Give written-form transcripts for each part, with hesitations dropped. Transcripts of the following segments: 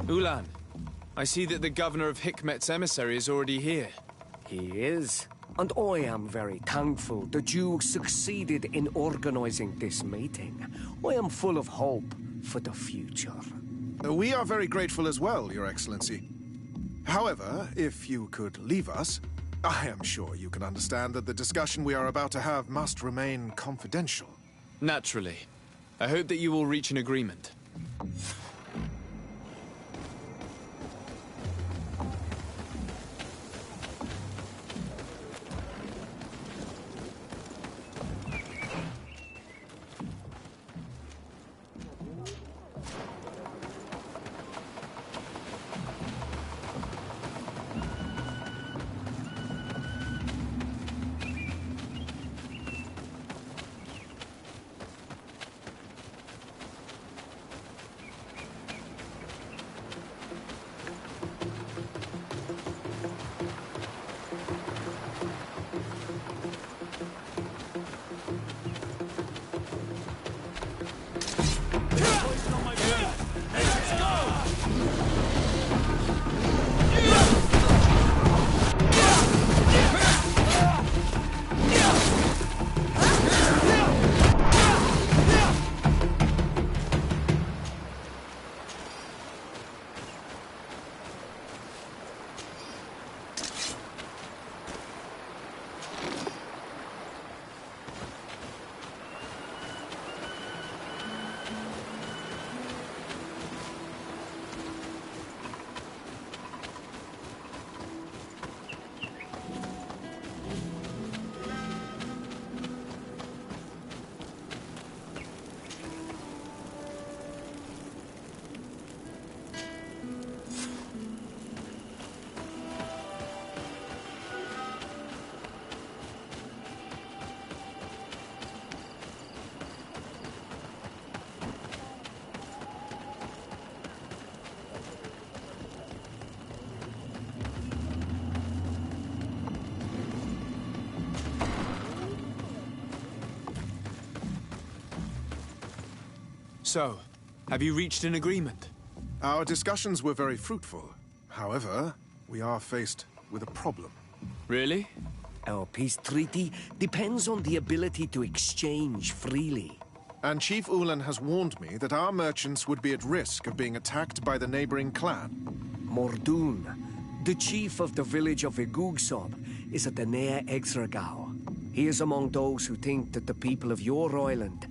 Ulan, I see that the governor of Hikmet's emissary is already here. He is. And I am very thankful that you succeeded in organizing this meeting. I am full of hope for the future. We are very grateful as well, Your Excellency. However, if you could leave us, I am sure you can understand that the discussion we are about to have must remain confidential. Naturally. I hope that you will reach an agreement. So, have you reached an agreement? Our discussions were very fruitful. However, we are faced with a problem. Really? Our peace treaty depends on the ability to exchange freely. And Chief Ulan has warned me that our merchants would be at risk of being attacked by the neighboring clan. Mordoon, the chief of the village of Igugsob, is at the Nea Exragao. He is among those who think that the people of your island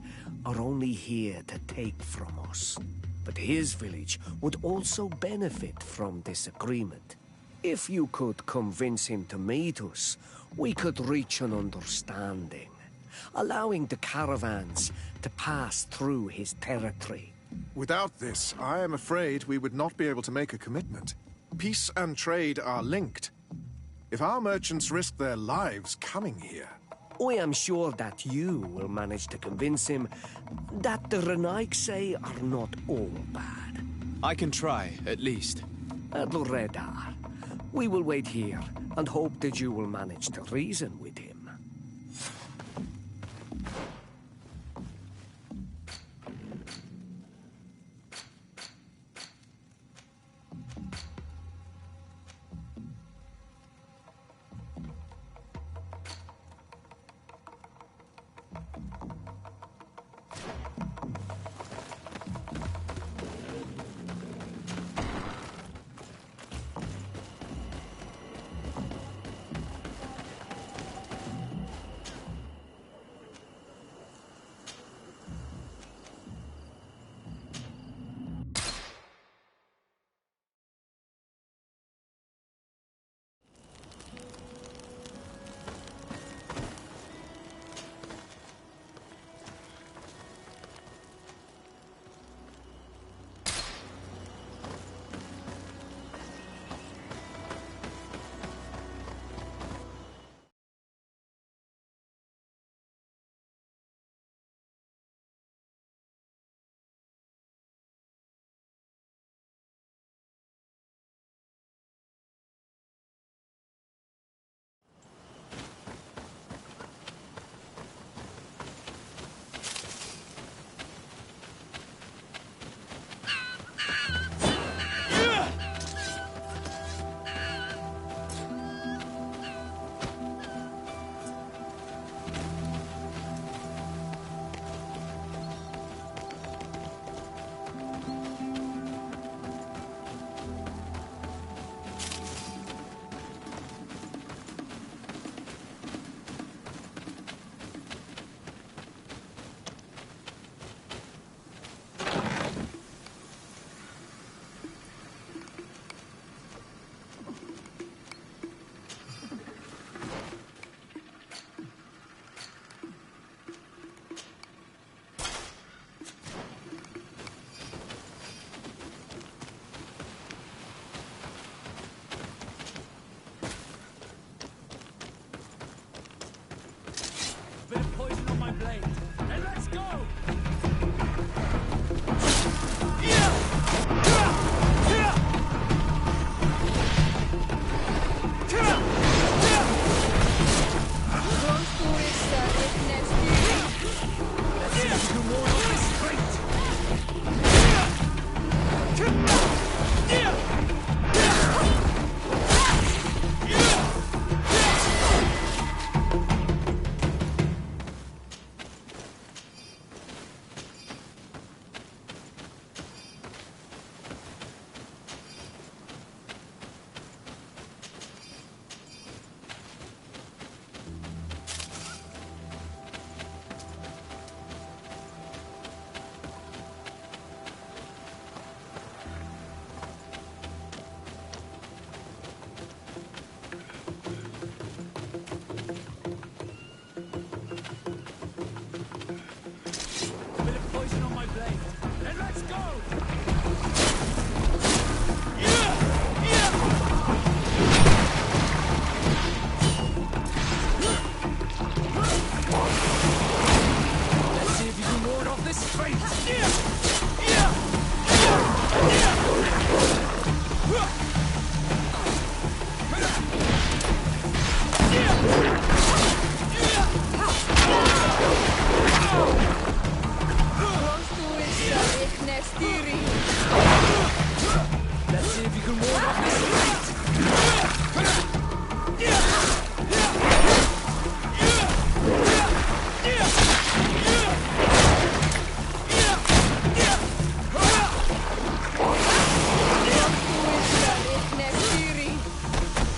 are only here to take from us. But his village would also benefit from this agreement. If you could convince him to meet us, we could reach an understanding, allowing the caravans to pass through his territory. Without this, I am afraid we would not be able to make a commitment. Peace and trade are linked. If our merchants risk their lives coming here... I am sure that you will manage to convince him that the Renaigse are not all bad. I can try, at least. Adloredar, we will wait here and hope that you will manage to reason with him. Let's see if you can ward off this fate!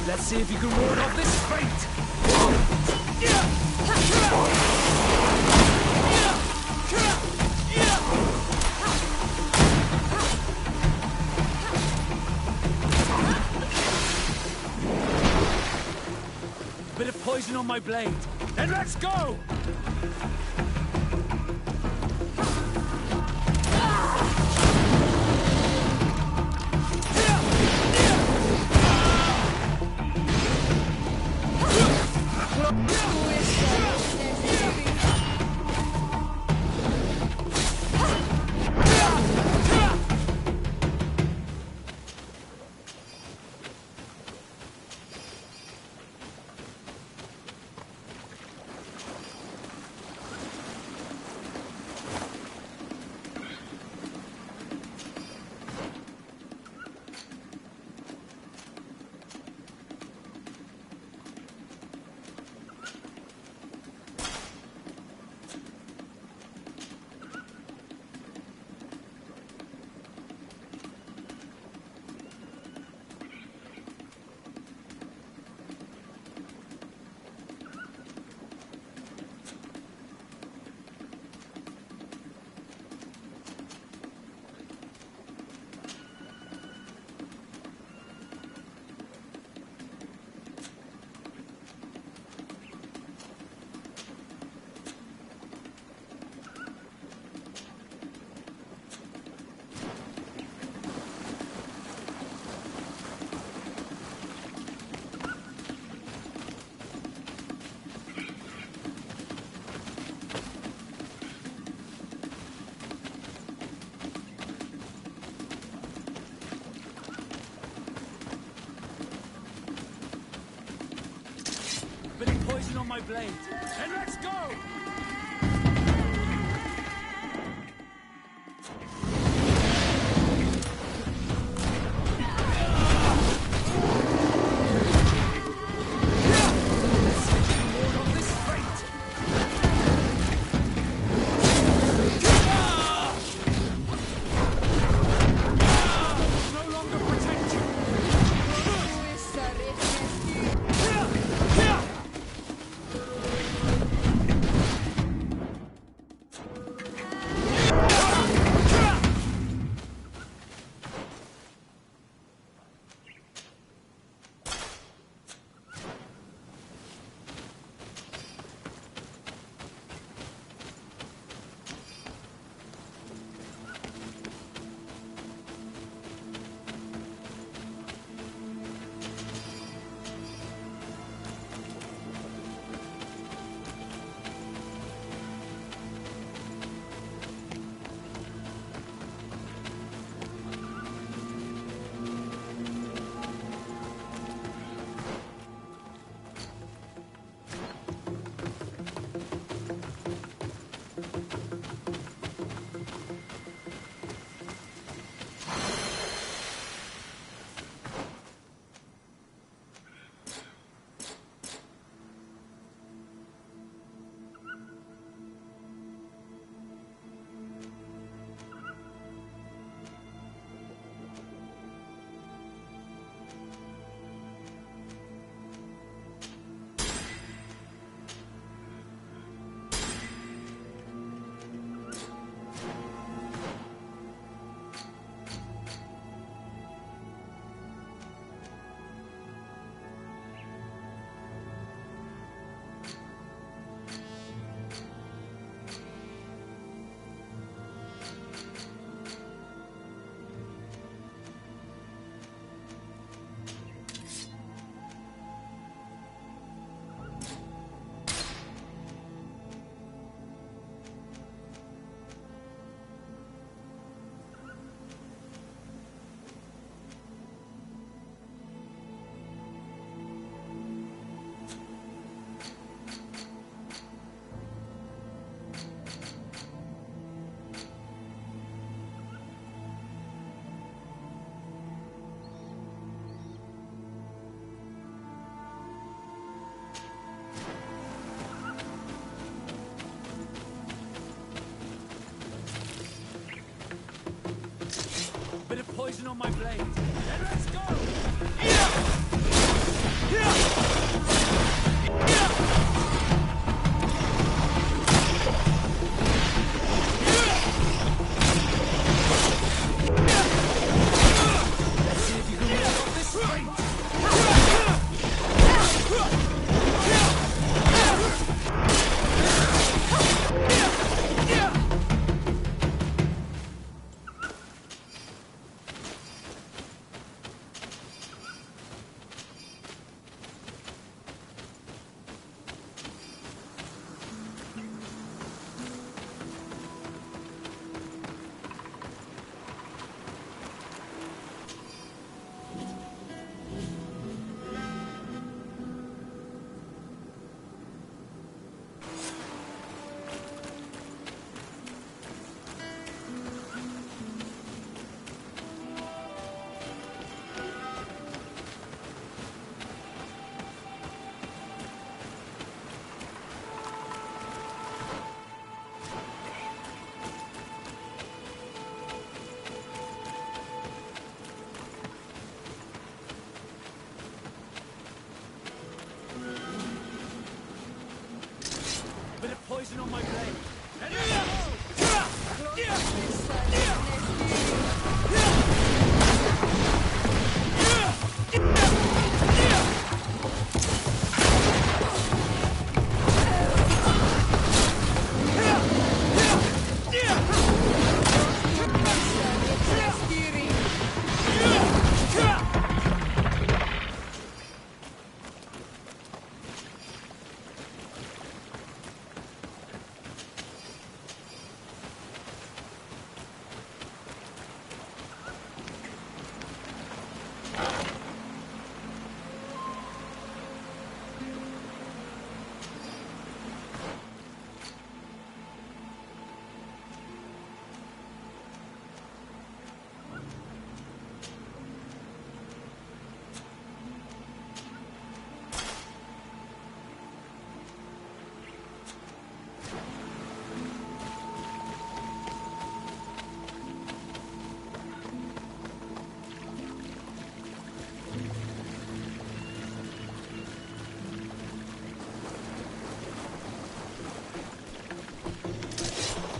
Let's see if you can ward off this fate! Bit of poison on my blade. Then let's go! Bit of poison on my blade. And let's go! Bit of poison on my blade. Then let's go! Let's see if you can walk off this straight. Bit of poison on my blade. And let's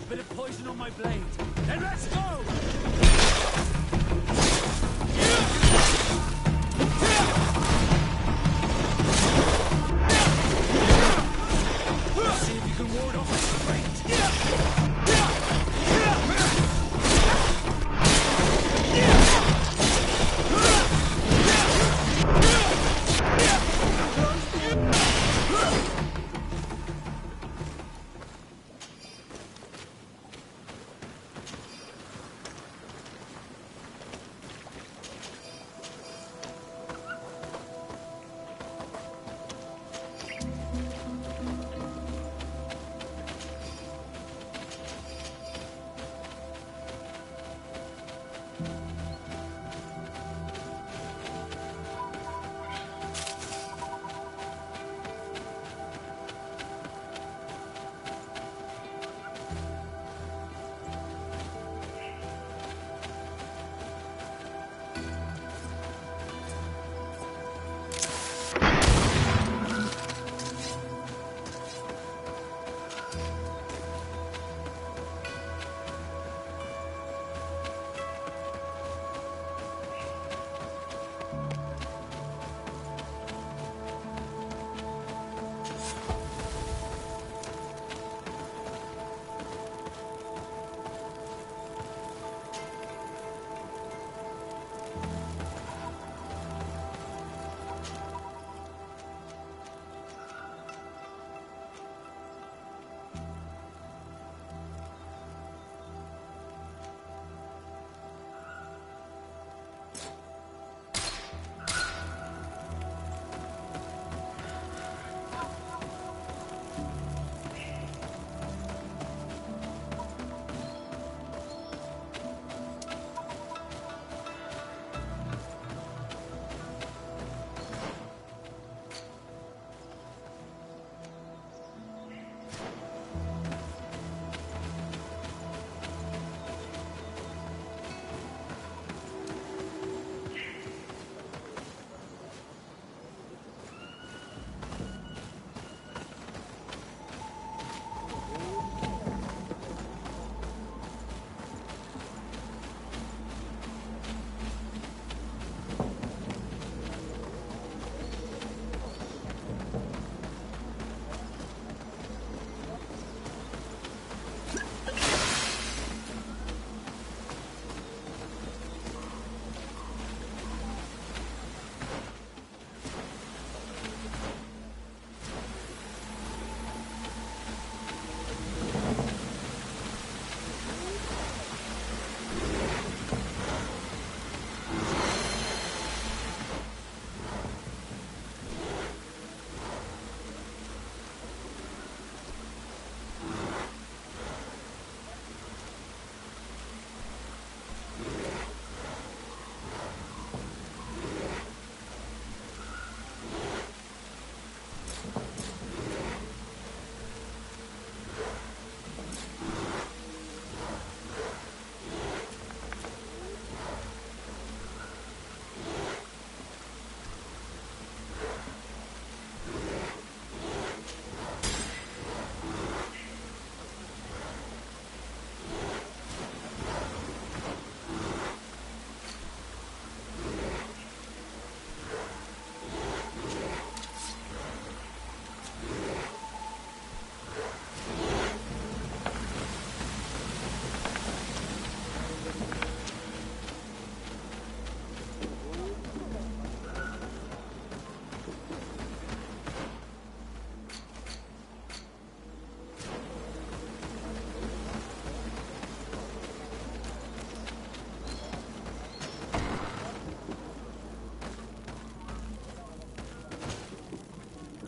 bit of poison on my blade. Then let's go! Let's see if you can ward off this straight.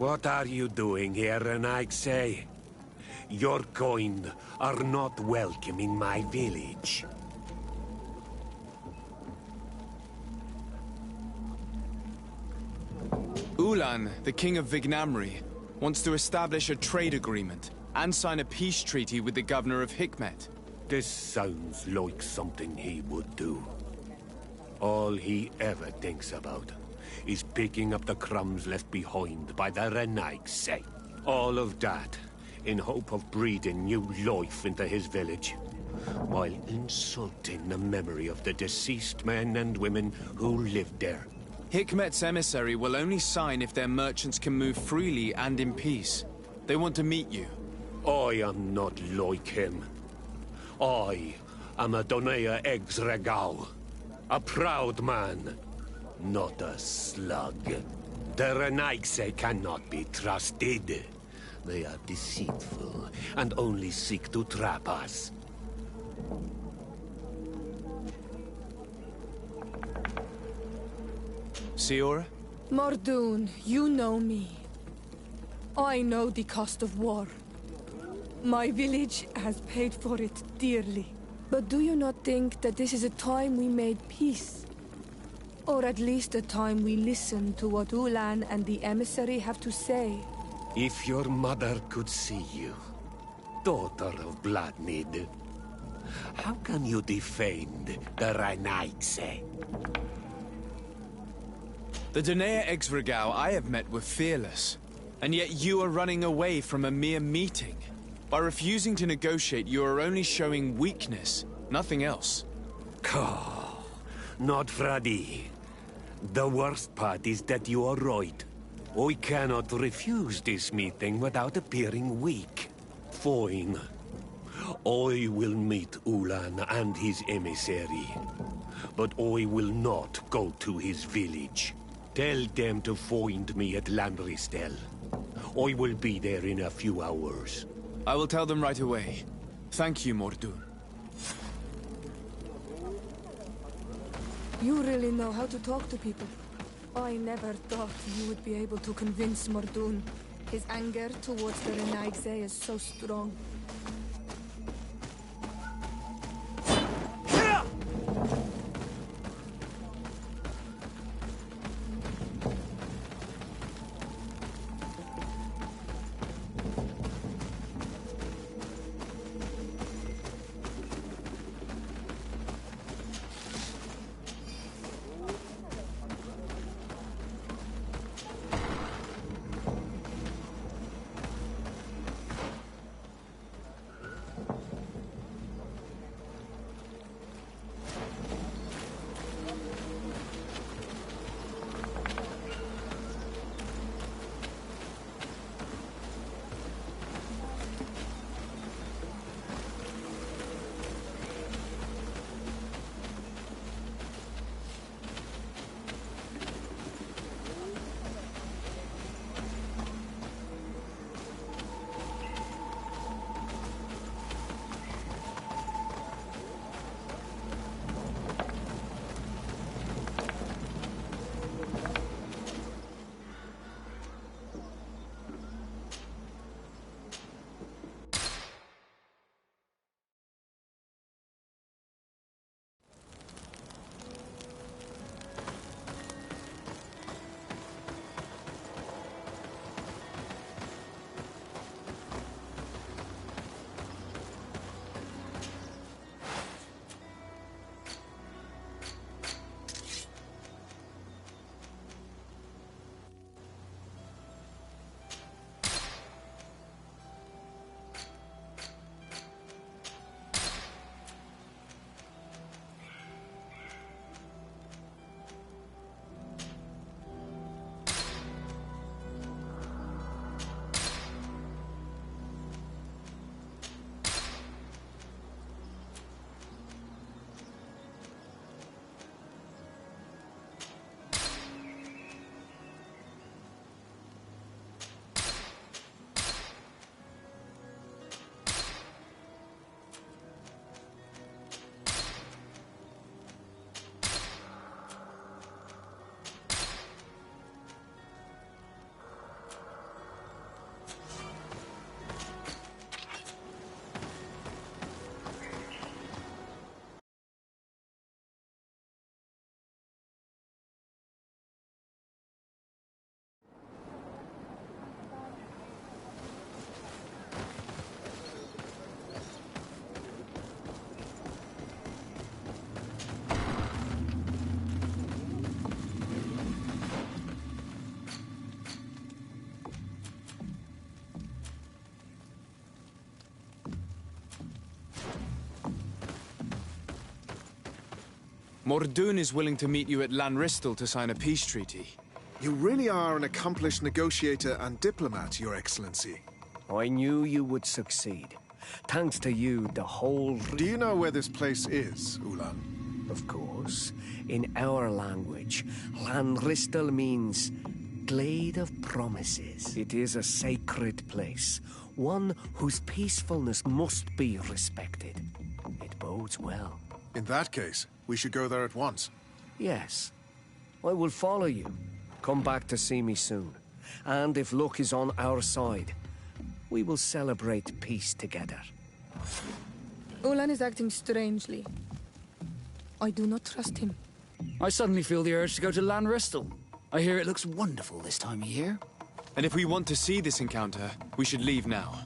What are you doing here, Renaigse? Your kind are not welcome in my village. Ulan, the king of Vignamri, wants to establish a trade agreement and sign a peace treaty with the governor of Hikmet. This sounds like something he would do. All he ever thinks about is picking up the crumbs left behind by the Renaigse. All of that in hope of breathing new life into his village, while insulting the memory of the deceased men and women who lived there. Hikmet's emissary will only sign if their merchants can move freely and in peace. They want to meet you. I am not like him. I am a Donea Exregao, a proud man, not a slug. The Renaigse cannot be trusted. They are deceitful and only seek to trap us. Siora? Mordoon, you know me. I know the cost of war. My village has paid for it dearly. But do you not think that this is a time we made peace? Or at least a time we listen to what Ulan and the emissary have to say? If your mother could see you, daughter of Bloodmead, how can you defend the Renaigse? The Donea Exregao I have met were fearless. And yet you are running away from a mere meeting. By refusing to negotiate, you are only showing weakness, nothing else. Not Freddy. The worst part is that you are right. I cannot refuse this meeting without appearing weak. Fine. I will meet Ulan and his emissary. But I will not go to his village. Tell them to find me at Landristel. I will be there in a few hours. I will tell them right away. Thank you, Mordoon. You really know how to talk to people. I never thought you would be able to convince Mordoon. His anger towards the Renaigse is so strong. Mordoon is willing to meet you at Lanristel to sign a peace treaty. You really are an accomplished negotiator and diplomat, Your Excellency. I knew you would succeed. Thanks to you, the whole... Do you know where this place is, Ulan? Of course. In our language, Lanristel means Glade of Promises. It is a sacred place, one whose peacefulness must be respected. It bodes well. In that case, we should go there at once. Yes. I will follow you. Come back to see me soon. And if luck is on our side, we will celebrate peace together. Ulan is acting strangely. I do not trust him. I suddenly feel the urge to go to Lanristel. I hear it looks wonderful this time of year. And if we want to see this encounter, we should leave now.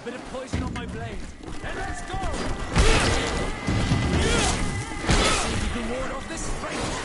Bit of poison on my blade. And let's go! See if you can ward off this strength.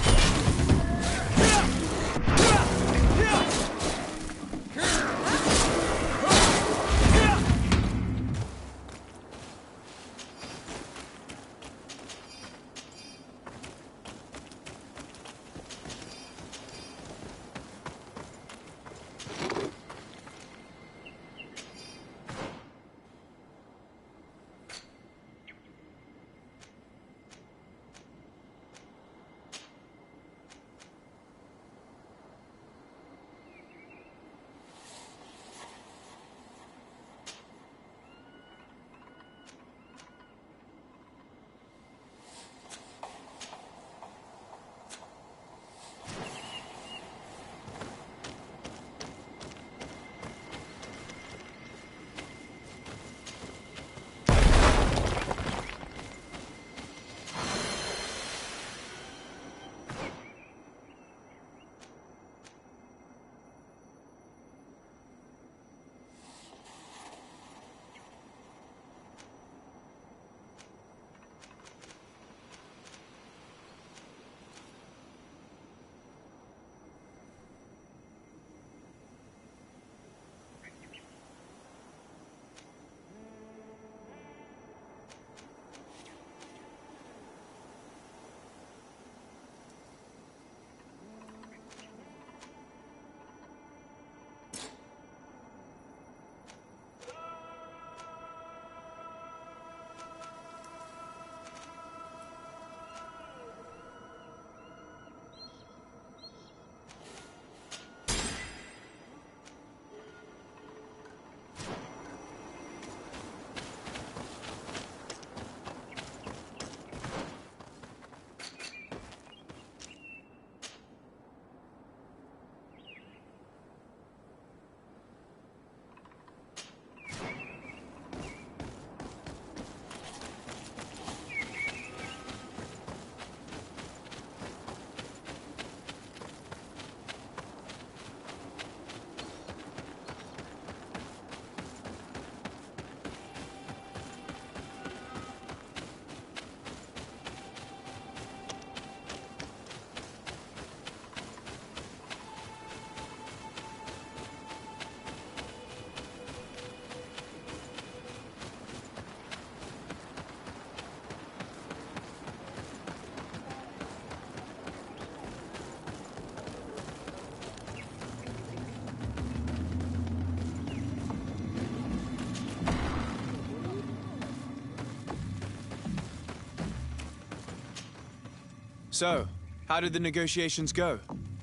So, how did the negotiations go?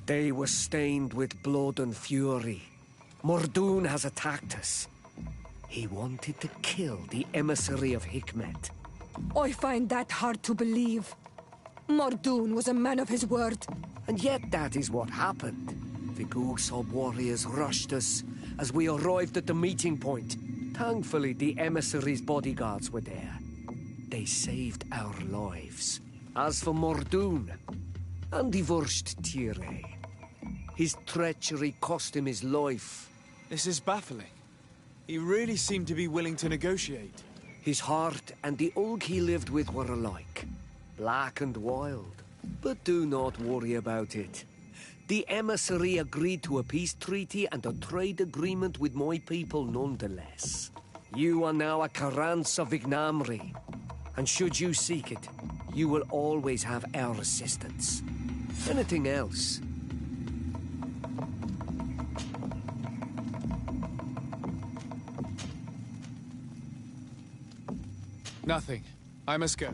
They were stained with blood and fury. Mordoon has attacked us. He wanted to kill the emissary of Hikmet. I find that hard to believe. Mordoon was a man of his word. And yet that is what happened. The Googsob warriors rushed us as we arrived at the meeting point. Thankfully, the emissary's bodyguards were there. They saved our lives. As for Mordoon, and the Wurst Tire, his treachery cost him his life. This is baffling. He really seemed to be willing to negotiate. His heart and the Ulg he lived with were alike. Black and wild. But do not worry about it. The emissary agreed to a peace treaty and a trade agreement with my people nonetheless. You are now a Karans of Ignamri. And should you seek it, you will always have our assistance. Anything else? Nothing. I must go.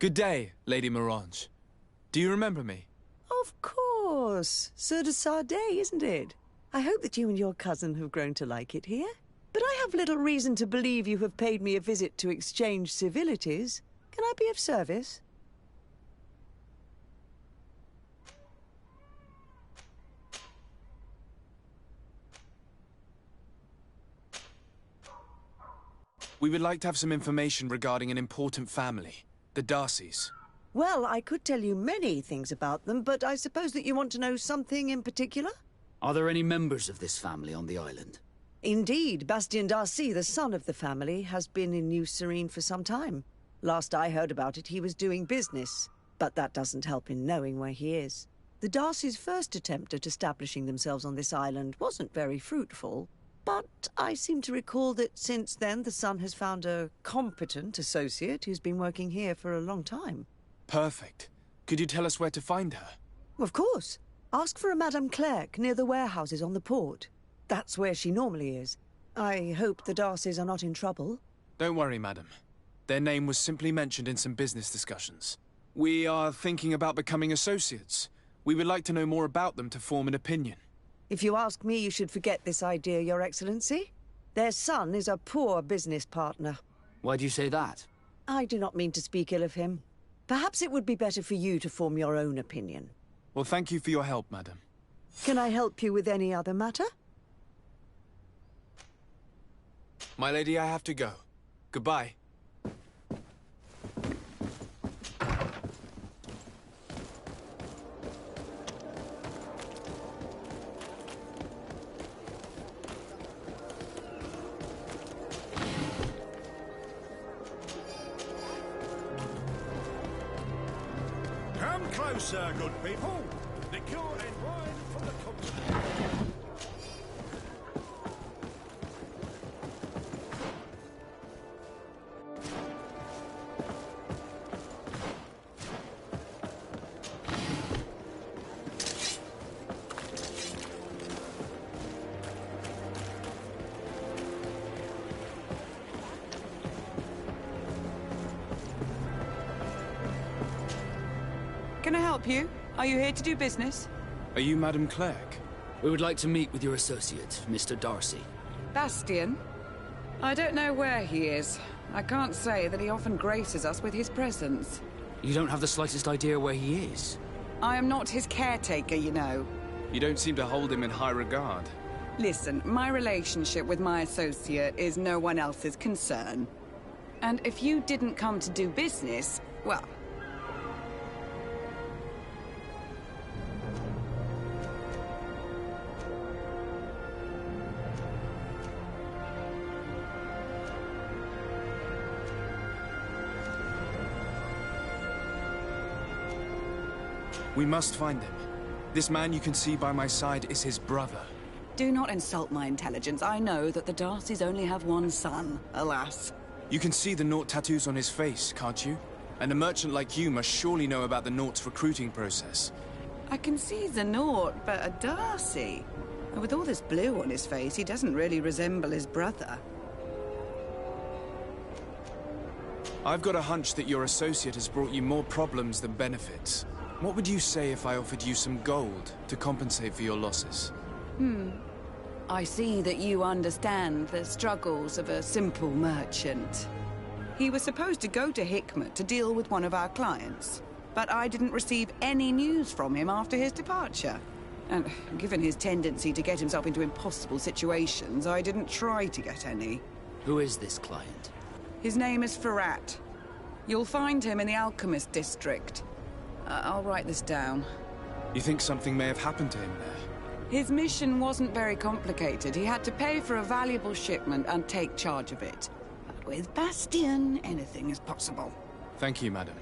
Good day, Lady Morange. Do you remember me? Of course. Sir de Sardet, isn't it? I hope that you and your cousin have grown to like it here. But I have little reason to believe you have paid me a visit to exchange civilities. Can I be of service? We would like to have some information regarding an important family, the Darcys. Well, I could tell you many things about them, but I suppose that you want to know something in particular? Are there any members of this family on the island? Indeed, Bastien Darcy, the son of the family, has been in New Serene for some time. Last I heard about it, he was doing business, but that doesn't help in knowing where he is. The Darcys' first attempt at establishing themselves on this island wasn't very fruitful, but I seem to recall that since then the son has found a competent associate who's been working here for a long time. Perfect. Could you tell us where to find her? Of course. Ask for a Madame Clerc near the warehouses on the port. That's where she normally is. I hope the Darcys are not in trouble. Don't worry, madam. Their name was simply mentioned in some business discussions. We are thinking about becoming associates. We would like to know more about them to form an opinion. If you ask me, you should forget this idea, Your Excellency. Their son is a poor business partner. Why do you say that? I do not mean to speak ill of him. Perhaps it would be better for you to form your own opinion. Well, thank you for your help, madam. Can I help you with any other matter? My lady, I have to go. Goodbye. Come closer, good people. Liqueur and wine from the continent. Can I help you? Are you here to do business? Are you Madame Clerc? We would like to meet with your associate, Mr. Darcy. Bastien? I don't know where he is. I can't say that he often graces us with his presence. You don't have the slightest idea where he is? I am not his caretaker, you know. You don't seem to hold him in high regard. Listen, my relationship with my associate is no one else's concern. And if you didn't come to do business, well... We must find him. This man you can see by my side is his brother. Do not insult my intelligence. I know that the Darcys only have one son, alas. You can see the Naught tattoos on his face, can't you? And a merchant like you must surely know about the Naught's recruiting process. I can see the Naught, but a Darcy? And with all this blue on his face, he doesn't really resemble his brother. I've got a hunch that your associate has brought you more problems than benefits. What would you say if I offered you some gold to compensate for your losses? I see that you understand the struggles of a simple merchant. He was supposed to go to Hikmet to deal with one of our clients, but I didn't receive any news from him after his departure. And given his tendency to get himself into impossible situations, I didn't try to get any. Who is this client? His name is Ferrat. You'll find him in the Alchemist district. I'll write this down. You think something may have happened to him there? His mission wasn't very complicated. He had to pay for a valuable shipment and take charge of it. But with Bastien, anything is possible. Thank you, madam.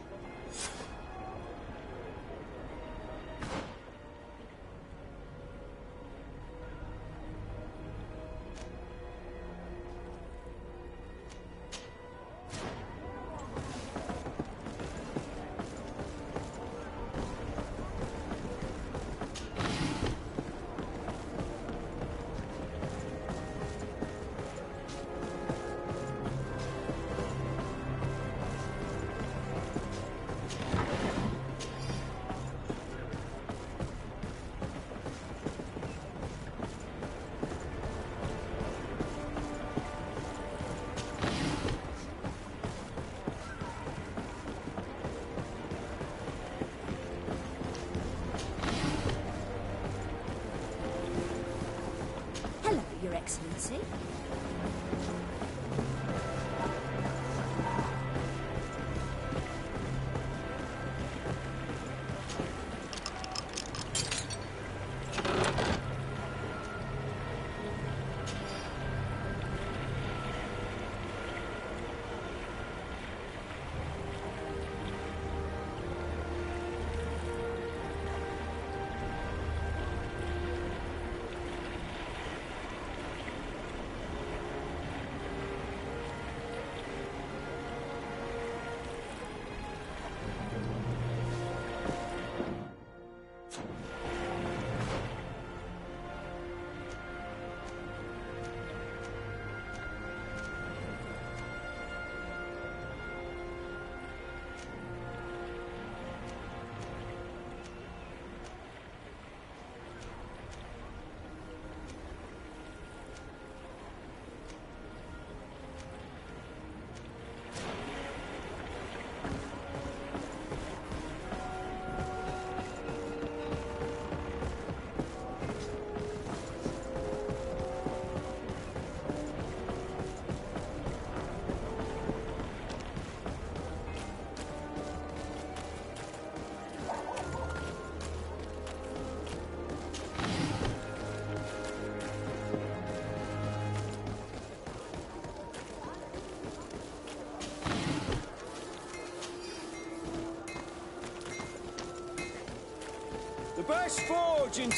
The best forge in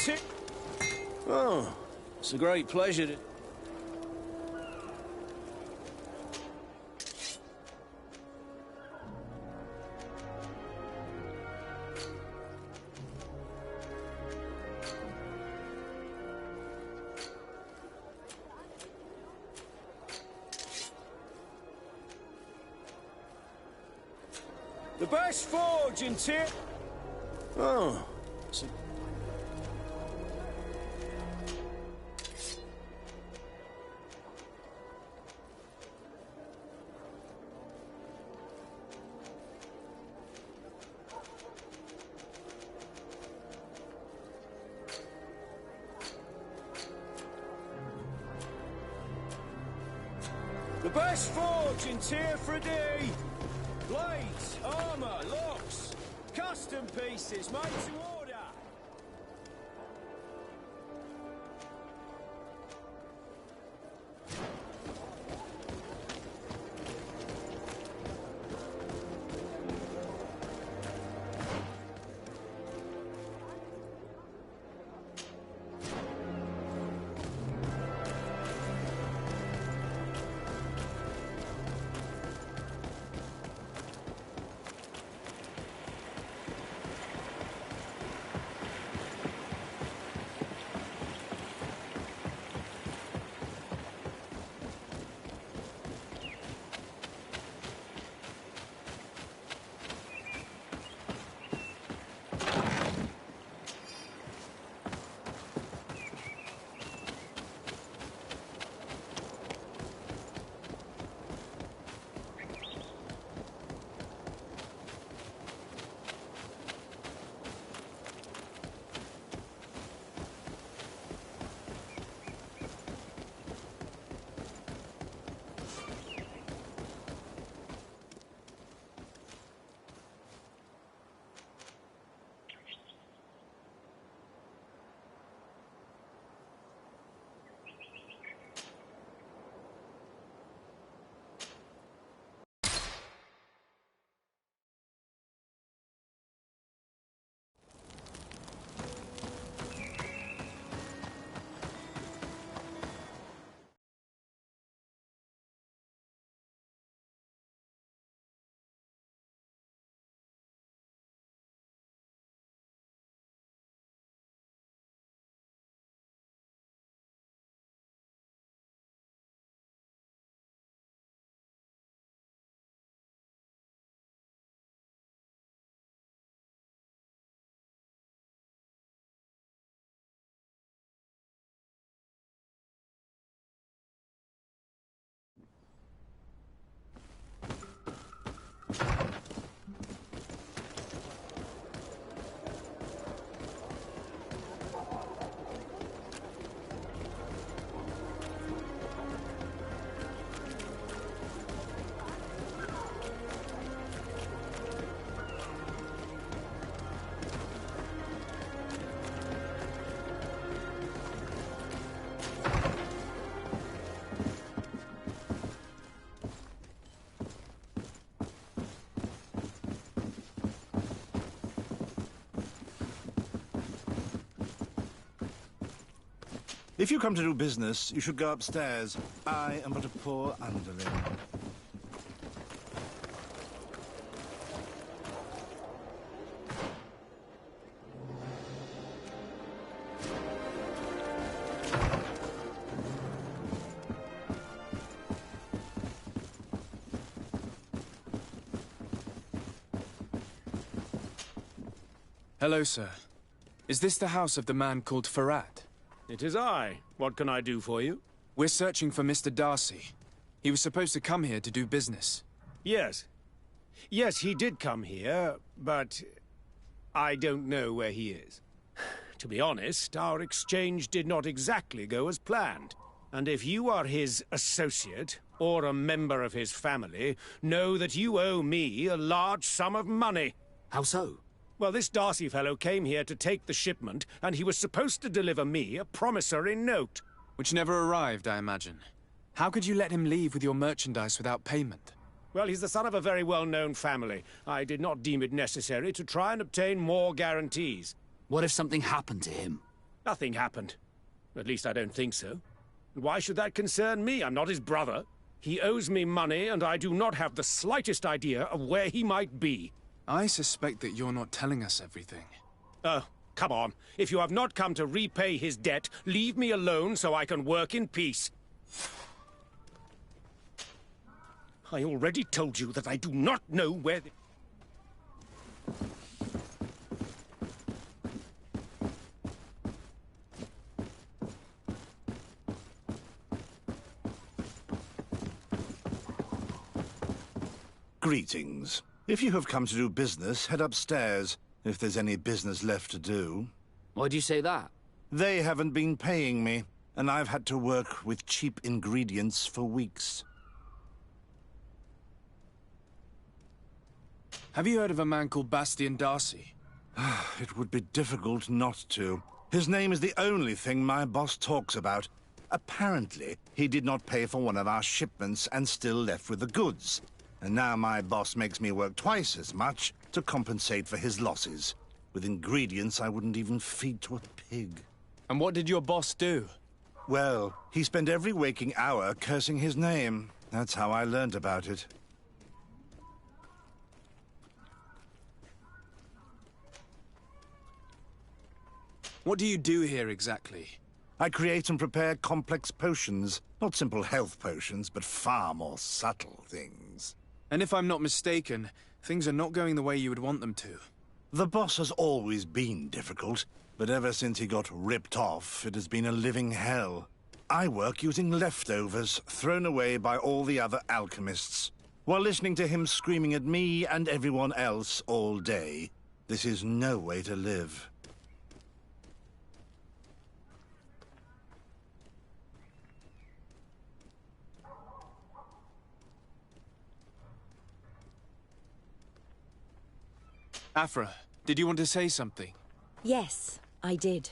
Oh, it's a great pleasure to... The best forge in Oh, it's a... The best forge in Tier Blades, armor, locks, custom pieces made to order. If you come to do business, you should go upstairs. I am but a poor underling. Hello, sir. Is this the house of the man called Farad? It is I. What can I do for you? We're searching for Mr. Darcy. He was supposed to come here to do business. Yes. Yes, he did come here, but I don't know where he is. To be honest, our exchange did not exactly go as planned. And if you are his associate, or a member of his family, know that you owe me a large sum of money. How so? Well, this Darcy fellow came here to take the shipment, and he was supposed to deliver me a promissory note. Which never arrived, I imagine. How could you let him leave with your merchandise without payment? Well, he's the son of a very well-known family. I did not deem it necessary to try and obtain more guarantees. What if something happened to him? Nothing happened. At least I don't think so. And why should that concern me? I'm not his brother. He owes me money, and I do not have the slightest idea of where he might be. I suspect that you're not telling us everything. Oh, come on. If you have not come to repay his debt, leave me alone so I can work in peace. I already told you that I do not know where the... Greetings. If you have come to do business, head upstairs, if there's any business left to do. Why'd you say that? They haven't been paying me, and I've had to work with cheap ingredients for weeks. Have you heard of a man called Bastian Darcy? It would be difficult not to. His name is the only thing my boss talks about. Apparently, he did not pay for one of our shipments and still left with the goods. And now my boss makes me work twice as much to compensate for his losses. With ingredients I wouldn't even feed to a pig. And what did your boss do? Well, he spent every waking hour cursing his name. That's how I learned about it. What do you do here exactly? I create and prepare complex potions. Not simple health potions, but far more subtle things. And if I'm not mistaken, things are not going the way you would want them to. The boss has always been difficult, but ever since he got ripped off, it has been a living hell. I work using leftovers thrown away by all the other alchemists, while listening to him screaming at me and everyone else all day. This is no way to live. Afra, did you want to say something? Yes, I did.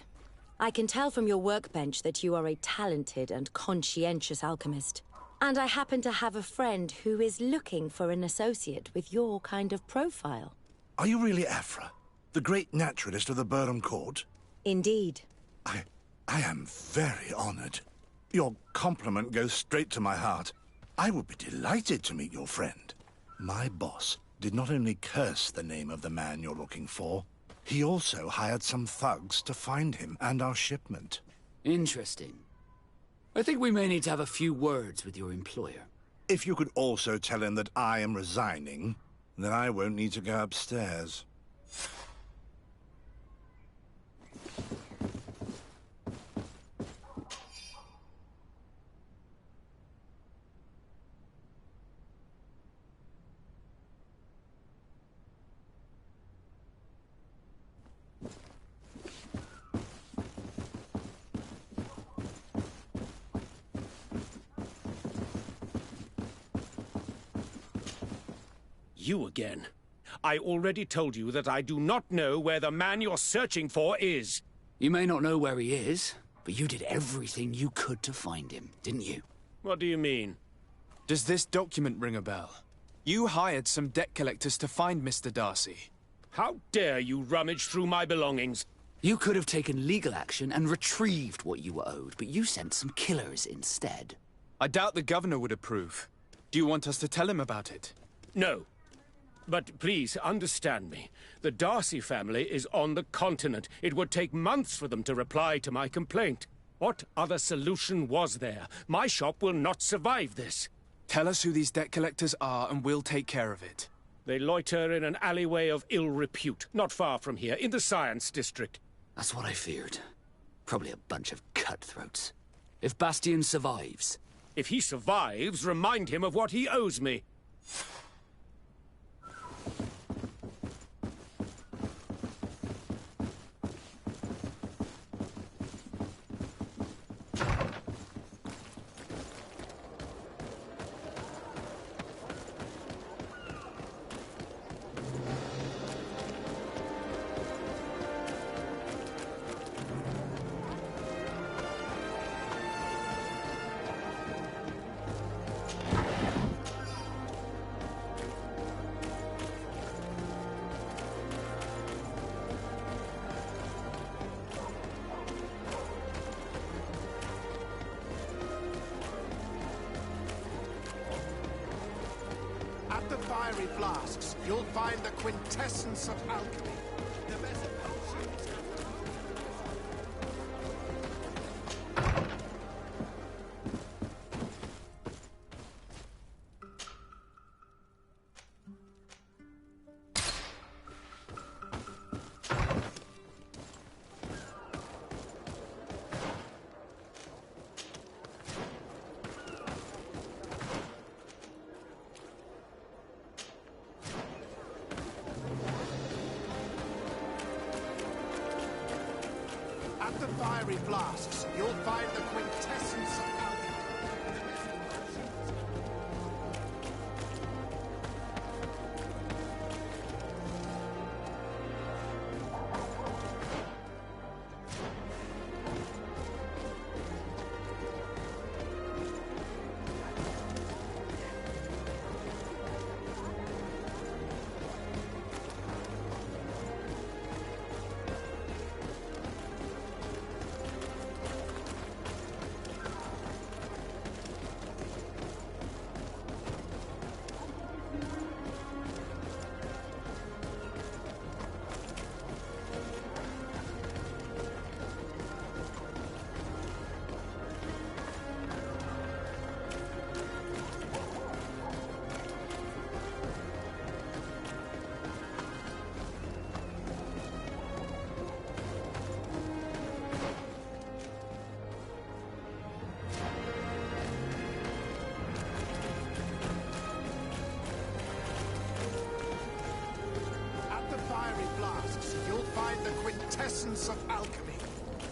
I can tell from your workbench that you are a talented and conscientious alchemist. And I happen to have a friend who is looking for an associate with your kind of profile. Are you really Afra, the great naturalist of the Burnham Court? Indeed. I am very honored. Your compliment goes straight to my heart. I would be delighted to meet your friend. My boss did not only curse the name of the man you're looking for, he also hired some thugs to find him and our shipment. Interesting. I think we may need to have a few words with your employer. If you could also tell him that I am resigning, then I won't need to go upstairs. You again. I already told you that I do not know where the man you're searching for is. You may not know where he is, but you did everything you could to find him, didn't you? What do you mean? Does this document ring a bell? You hired some debt collectors to find Mr. Darcy. How dare you rummage through my belongings? You could have taken legal action and retrieved what you were owed, but you sent some killers instead. I doubt the governor would approve. Do you want us to tell him about it? No. But please, understand me. The Darcy family is on the continent. It would take months for them to reply to my complaint. What other solution was there? My shop will not survive this. Tell us who these debt collectors are and we'll take care of it. They loiter in an alleyway of ill repute, not far from here, in the Science District. That's what I feared. Probably a bunch of cutthroats. If Bastian survives... If he survives, remind him of what he owes me. fiery flasks, you'll find the quintessence of alchemy. The best potions. At the fiery flasks, you'll find the quintessence of alchemy. The best potions. The quintessence of alchemy.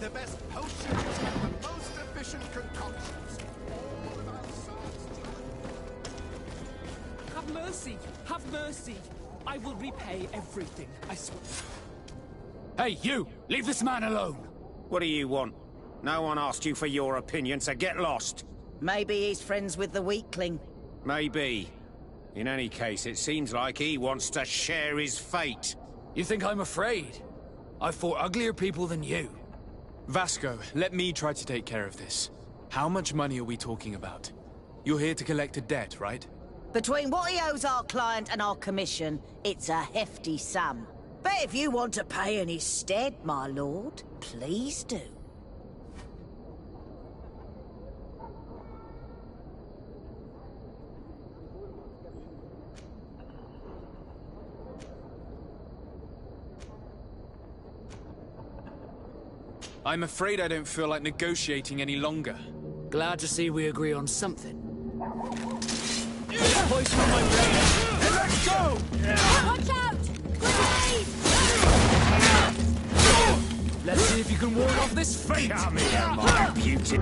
The best potions and the most efficient concoctions. All about swords. Have mercy! Have mercy! I will repay everything, I swear. Hey, you! Leave this man alone! What do you want? No one asked you for your opinion, so get lost. Maybe he's friends with the weakling. Maybe. In any case, it seems like he wants to share his fate. You think I'm afraid? I've fought uglier people than you. Vasco, let me try to take care of this. How much money are we talking about? You're here to collect a debt, right? Between what he owes our client and our commission, it's a hefty sum. But if you want to pay in his stead, my lord, please do. I'm afraid I don't feel like negotiating any longer. Glad to see we agree on something. Poison on my brain! Let's go! Watch out! Grenade! Let's see if you can ward off this fate! Come here, my beauty!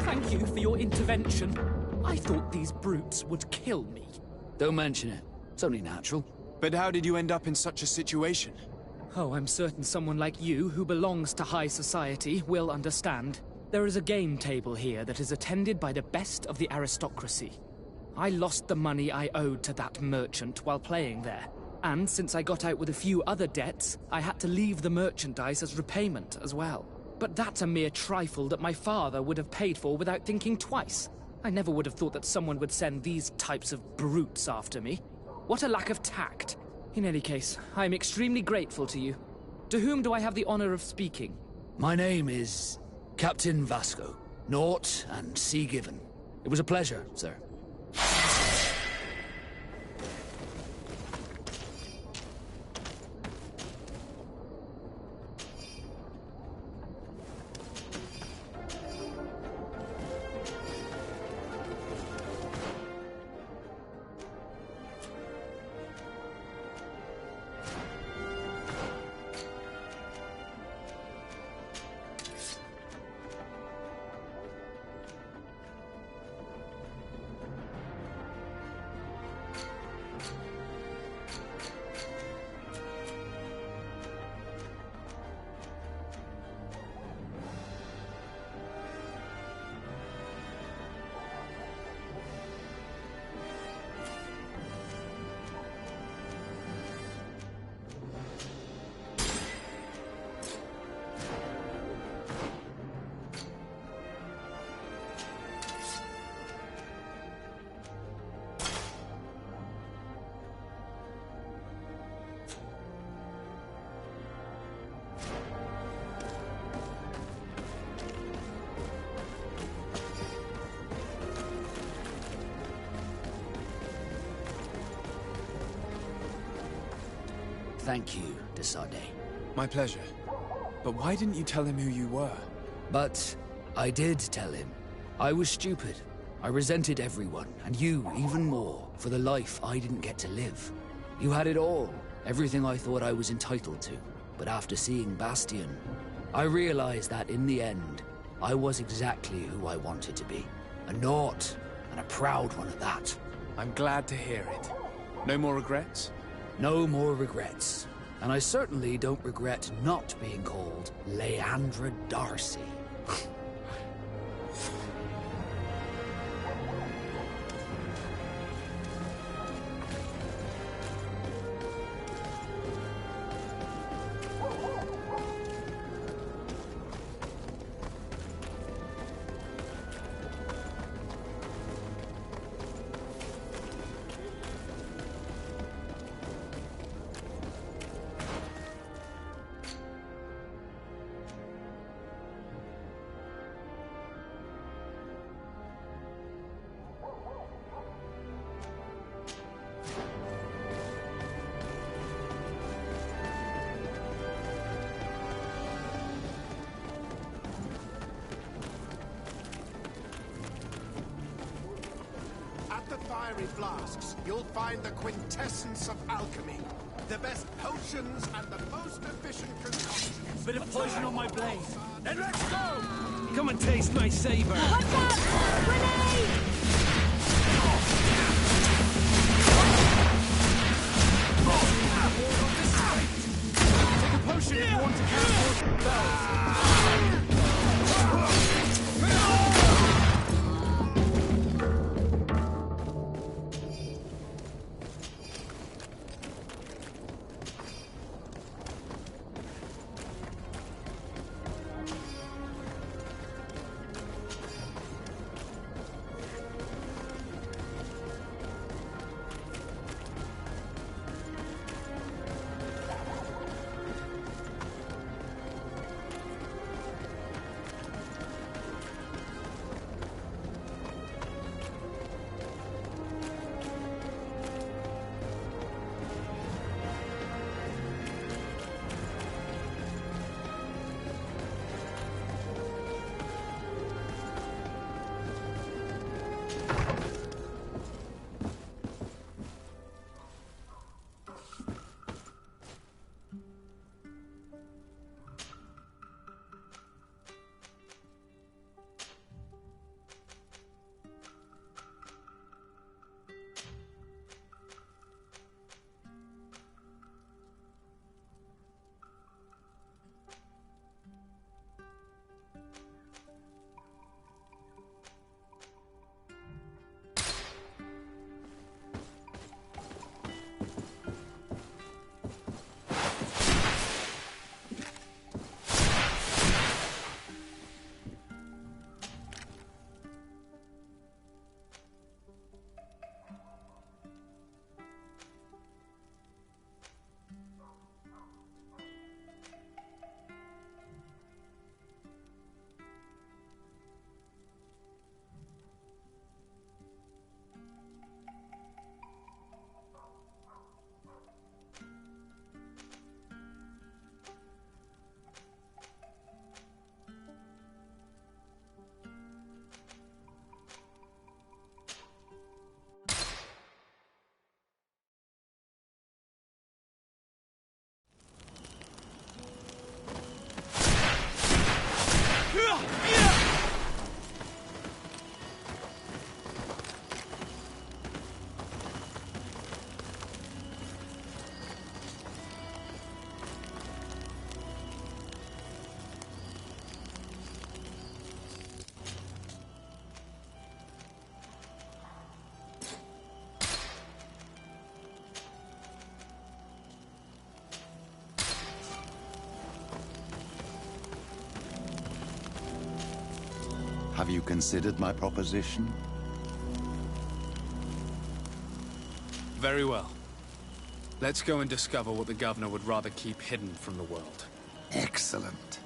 Thank you for your intervention. I thought these brutes would kill me. Don't mention it. It's only natural. But how did you end up in such a situation? Oh, I'm certain someone like you, who belongs to high society, will understand. There is a game table here that is attended by the best of the aristocracy. I lost the money I owed to that merchant while playing there. And since I got out with a few other debts, I had to leave the merchandise as repayment as well. But that's a mere trifle that my father would have paid for without thinking twice. I never would have thought that someone would send these types of brutes after me. What a lack of tact. In any case, I am extremely grateful to you. To whom do I have the honor of speaking? My name is Captain Vasco. Naught and Sea Given. It was a pleasure, sir. thank you, de Sade. My pleasure. But why didn't you tell him who you were? But I did tell him. I was stupid. I resented everyone, and you even more, for the life I didn't get to live. You had it all, everything I thought I was entitled to. But after seeing Bastion, I realized that in the end, I was exactly who I wanted to be. A Naut, and a proud one at that. I'm glad to hear it. No more regrets? No more regrets. And I certainly don't regret not being called Leandra Darcy. Fiery flasks, you'll find the quintessence of alchemy. The best potions and the most efficient concoctions. Bit of poison on my blade. Then let's go! Come and taste my savor. Watch out! Grenade! Take a potion if you want to cast more spells. Have you considered my proposition? Very well. Let's go and discover what the governor would rather keep hidden from the world. Excellent.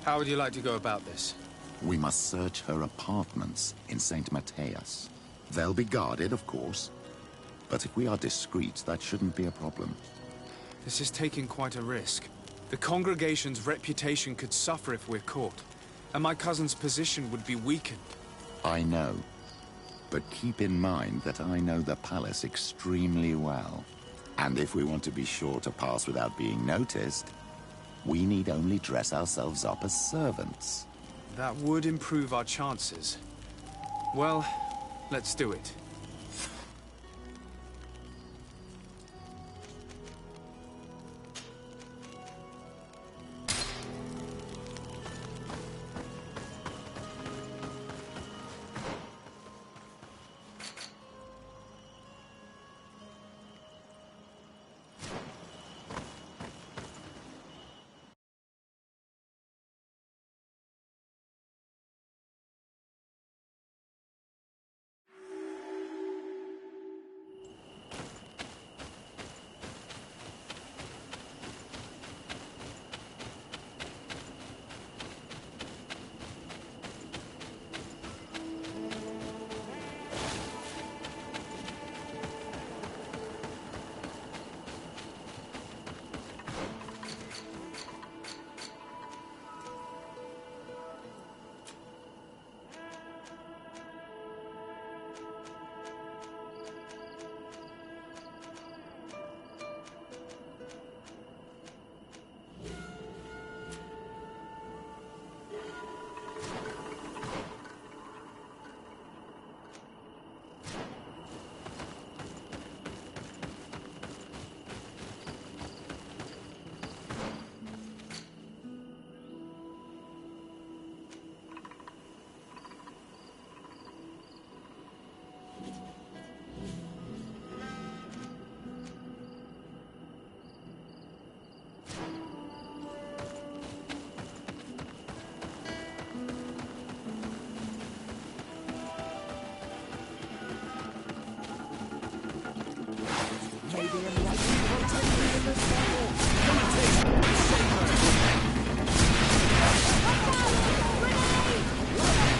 How would you like to go about this? We must search her apartments in St. Matthias. They'll be guarded, of course. But if we are discreet, that shouldn't be a problem. This is taking quite a risk. The congregation's reputation could suffer if we're caught, and my cousin's position would be weakened. I know. But keep in mind that I know the palace extremely well. And if we want to be sure to pass without being noticed, we need only dress ourselves up as servants. That would improve our chances. Well, let's do it.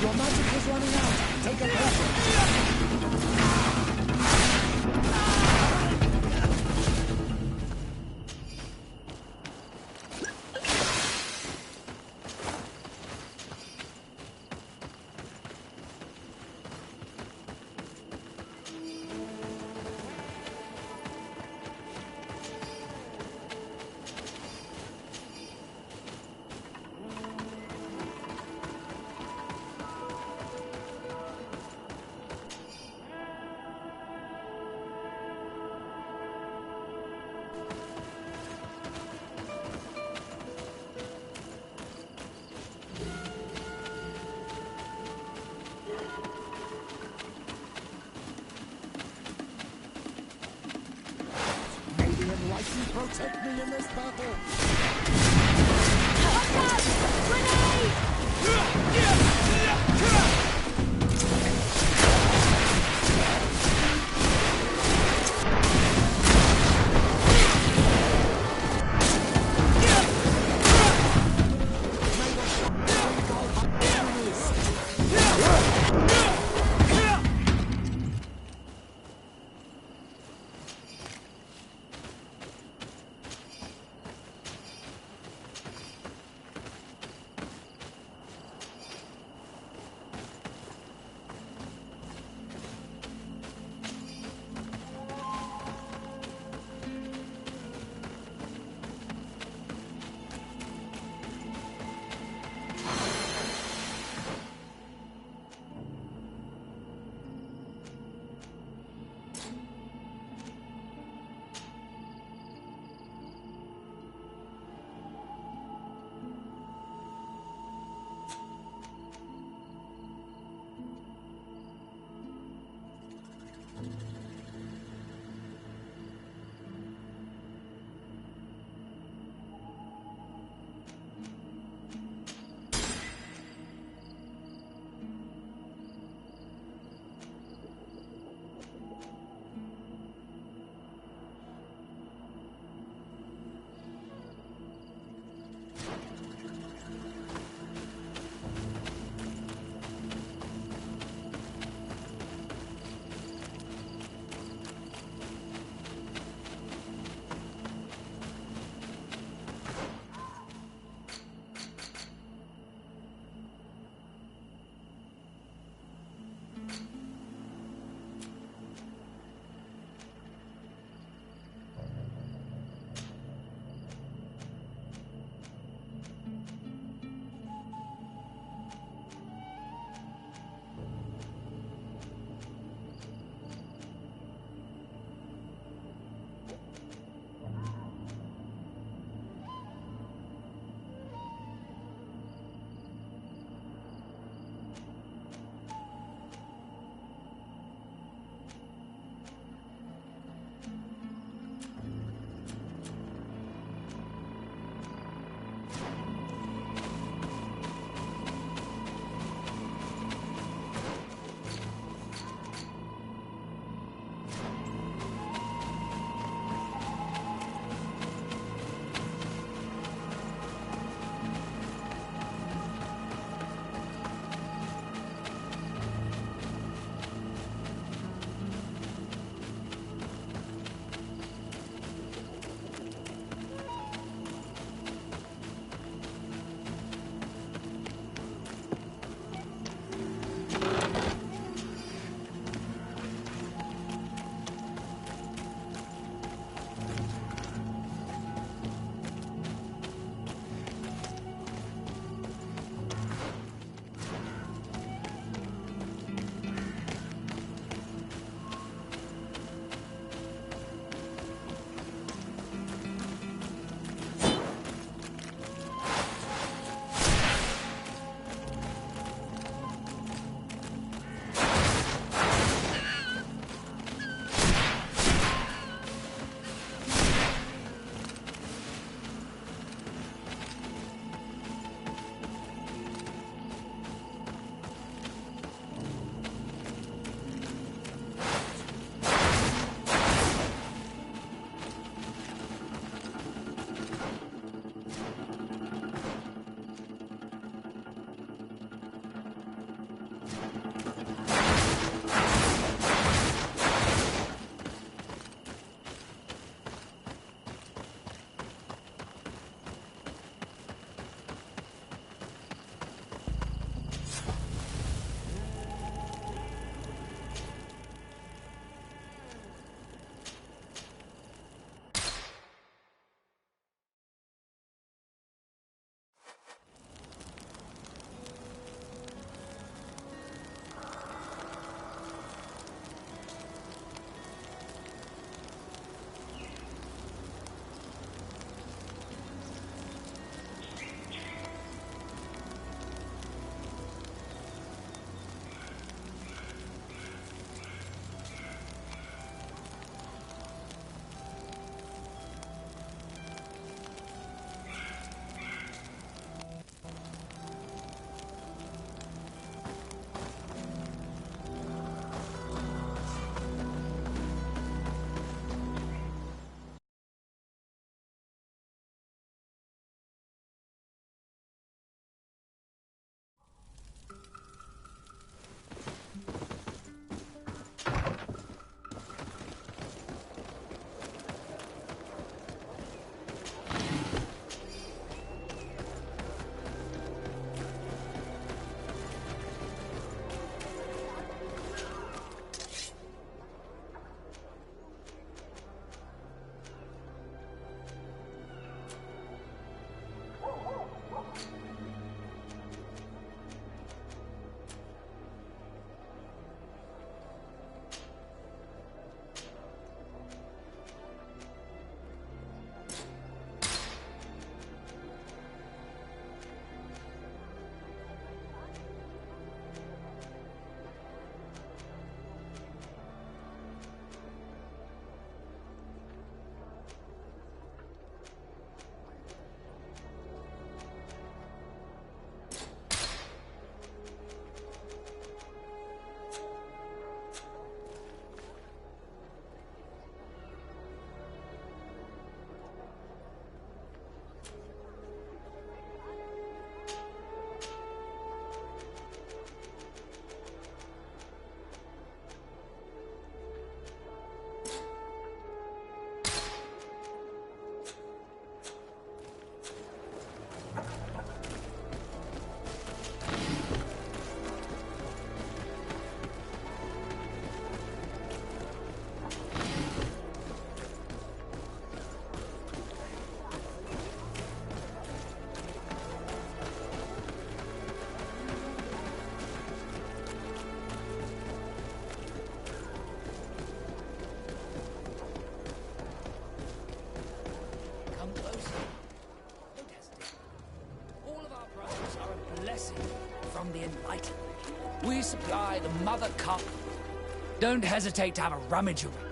Your magic is running out. Take a potion. Protect me in this battle! Watch out! Grenade! supply, the mother cup. Don't hesitate to have a rummage of it.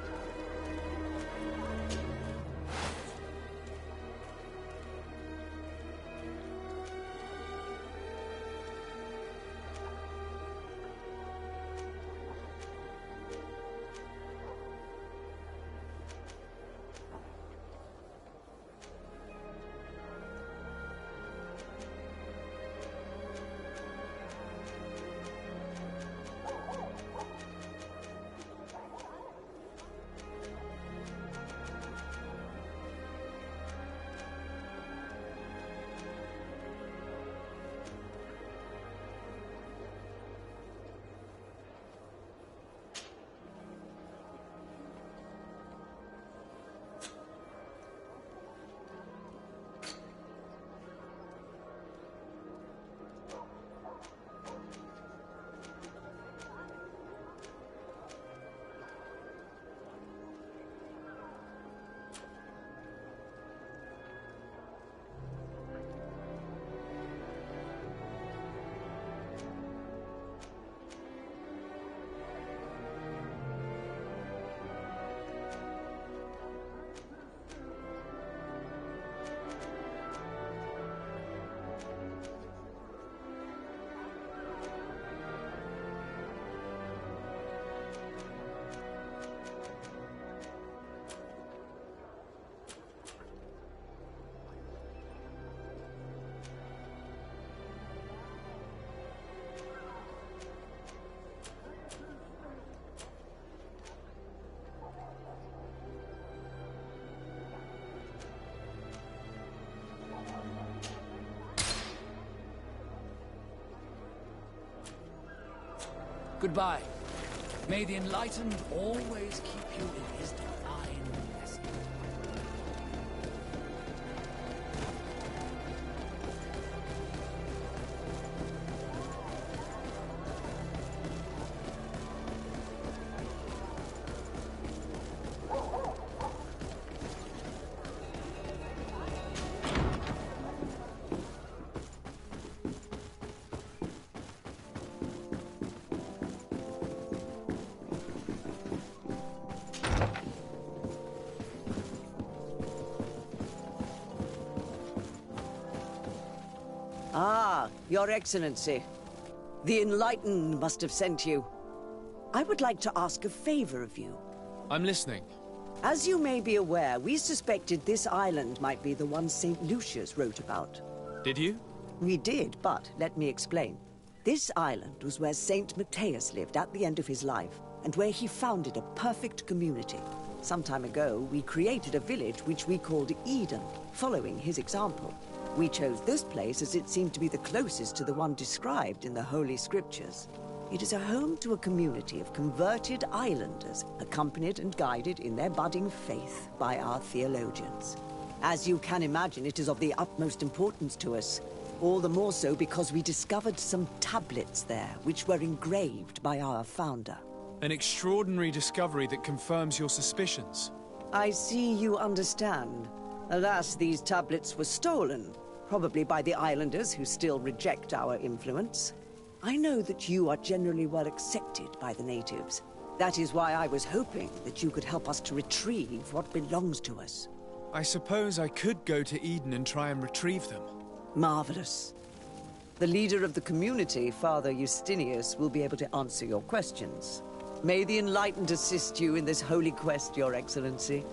Goodbye. May the Enlightened always keep you in his divine blessing. Ah, Your Excellency. The Enlightened must have sent you. I would like to ask a favor of you. I'm listening. As you may be aware, we suspected this island might be the one St. Lucius wrote about. Did you? We did, but let me explain. This island was where St. Matthias lived at the end of his life, and where he founded a perfect community. Some time ago, we created a village which we called Eden, following his example. We chose this place as it seemed to be the closest to the one described in the Holy Scriptures. It is a home to a community of converted islanders, accompanied and guided in their budding faith by our theologians. As you can imagine, it is of the utmost importance to us. All the more so because we discovered some tablets there, which were engraved by our founder. An extraordinary discovery that confirms your suspicions. I see you understand. Alas, these tablets were stolen, probably by the islanders who still reject our influence. I know that you are generally well accepted by the natives. That is why I was hoping that you could help us to retrieve what belongs to us. I suppose I could go to Eden and try and retrieve them. Marvelous. The leader of the community, Father Justinius, will be able to answer your questions. May the Enlightened assist you in this holy quest, Your Excellency.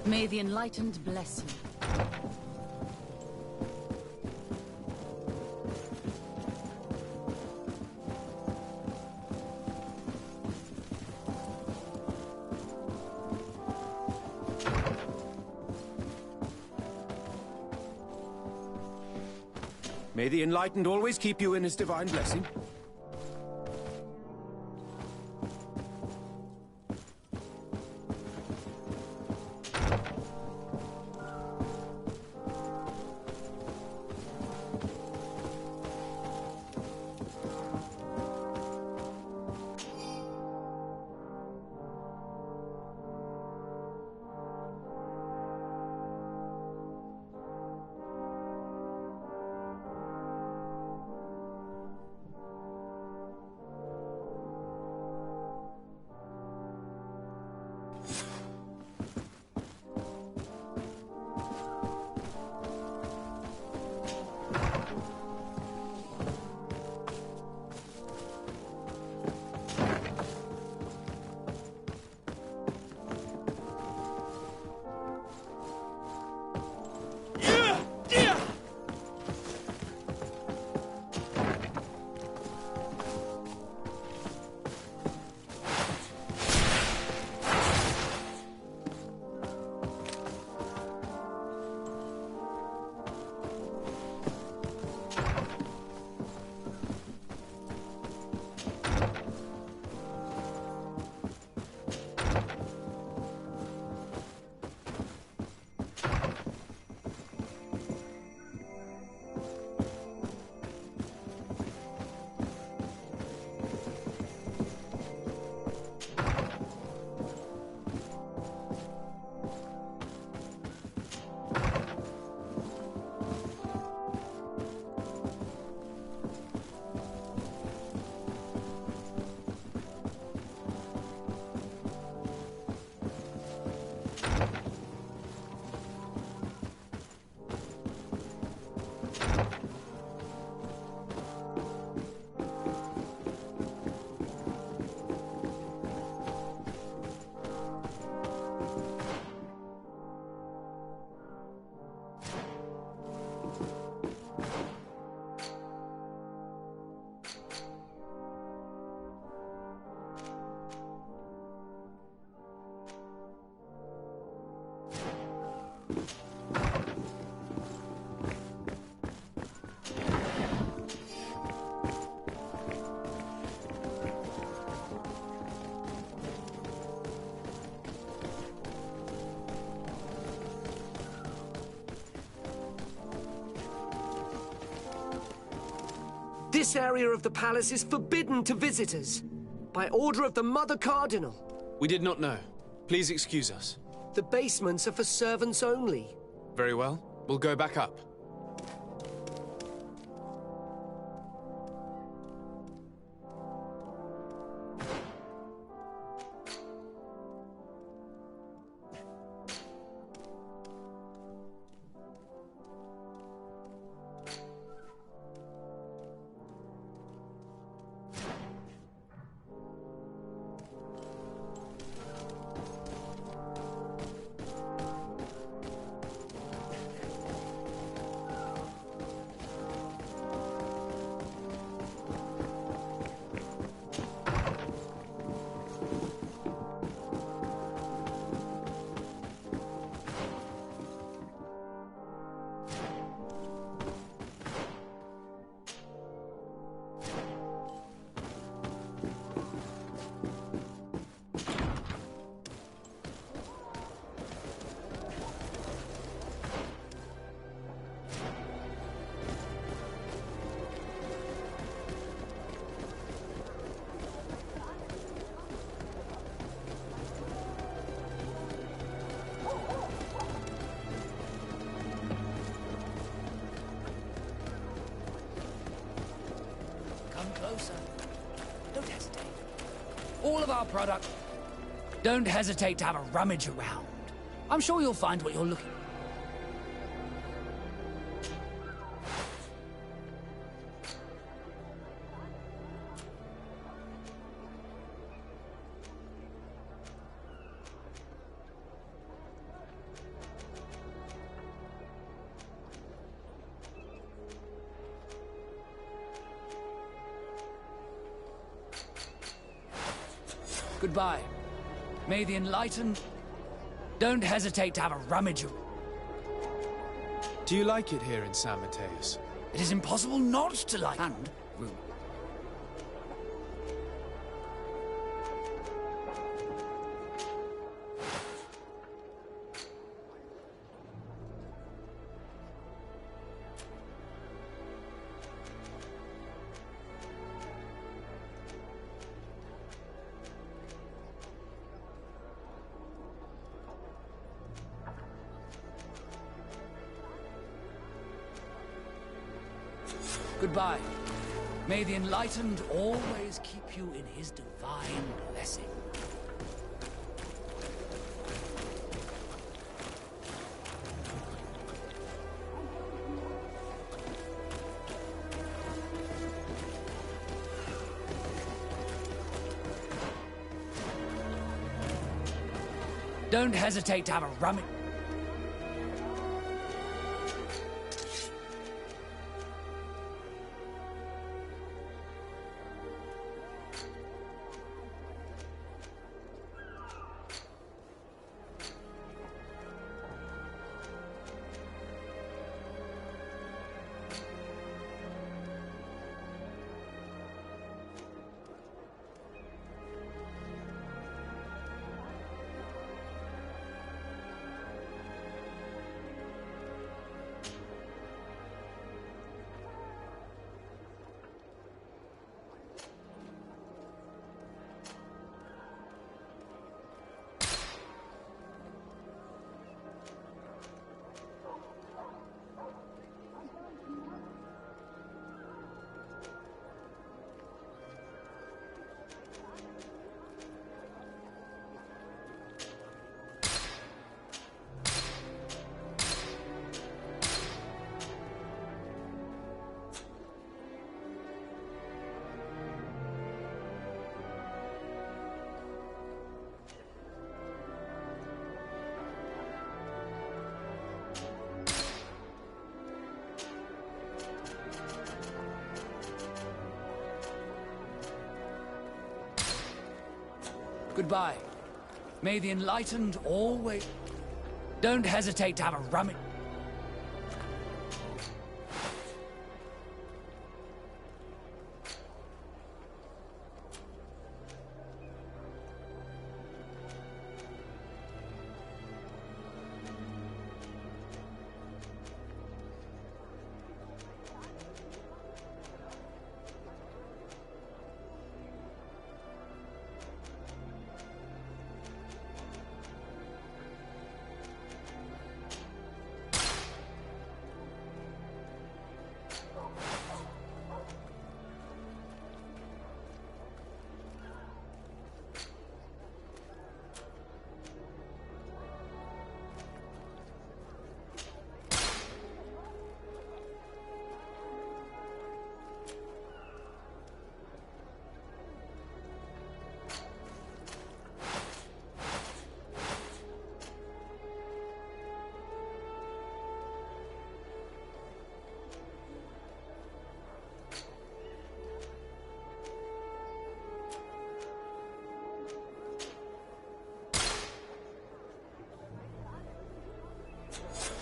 May the Enlightened bless you. May the Enlightened always keep you in his divine blessing. This area of the palace is forbidden to visitors. By order of the Mother Cardinal. We did not know. Please excuse us. The basements are for servants only. Very well. We'll go back up. Don't hesitate. All of our product. Don't hesitate to have a rummage around. I'm sure you'll find what you're looking for. Goodbye. May the enlightened... Don't hesitate to have a rummage. Do you like it here in San Mateus? It is impossible not to like... And... room. Goodbye. May the enlightened always keep you in his divine blessing. Don't hesitate to have a rummage. Goodbye. May the enlightened always... Don't hesitate to have a rummage.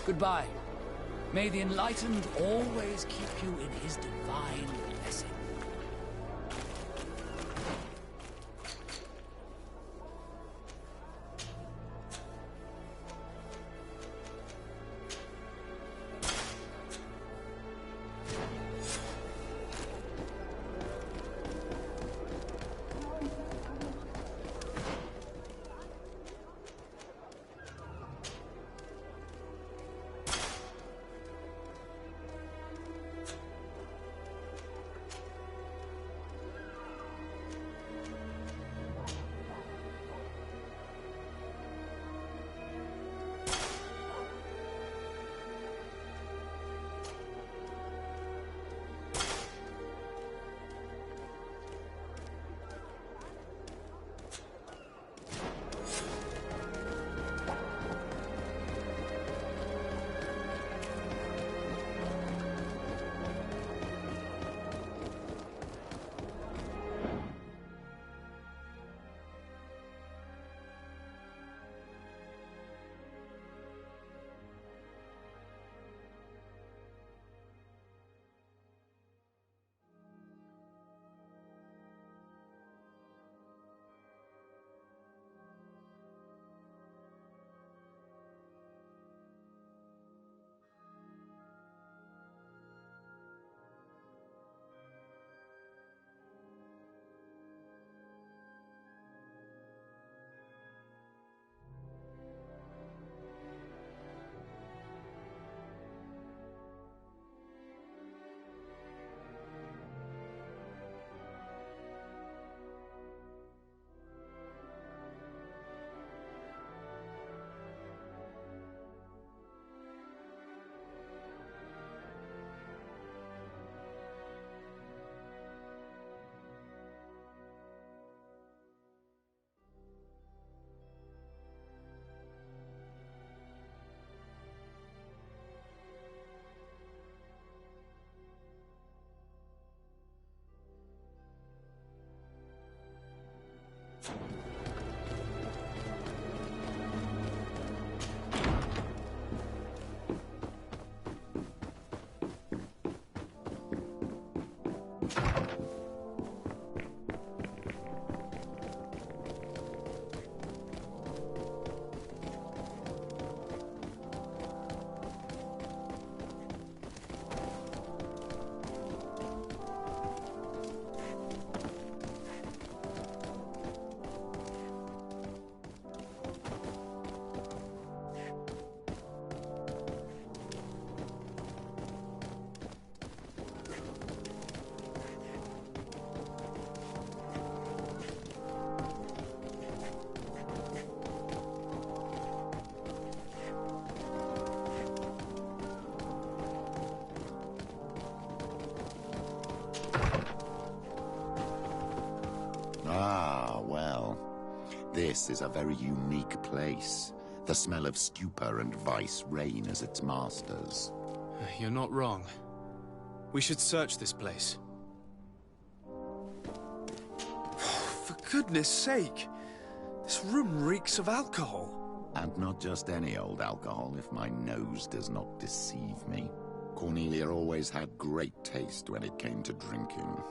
Goodbye. May the Enlightened always keep you in his divine blessing. This is a very unique place. The smell of stupor and vice reign as its masters. You're not wrong. We should search this place. For goodness sake! This room reeks of alcohol. And not just any old alcohol, if my nose does not deceive me. Cornelia always had great taste when it came to drinking.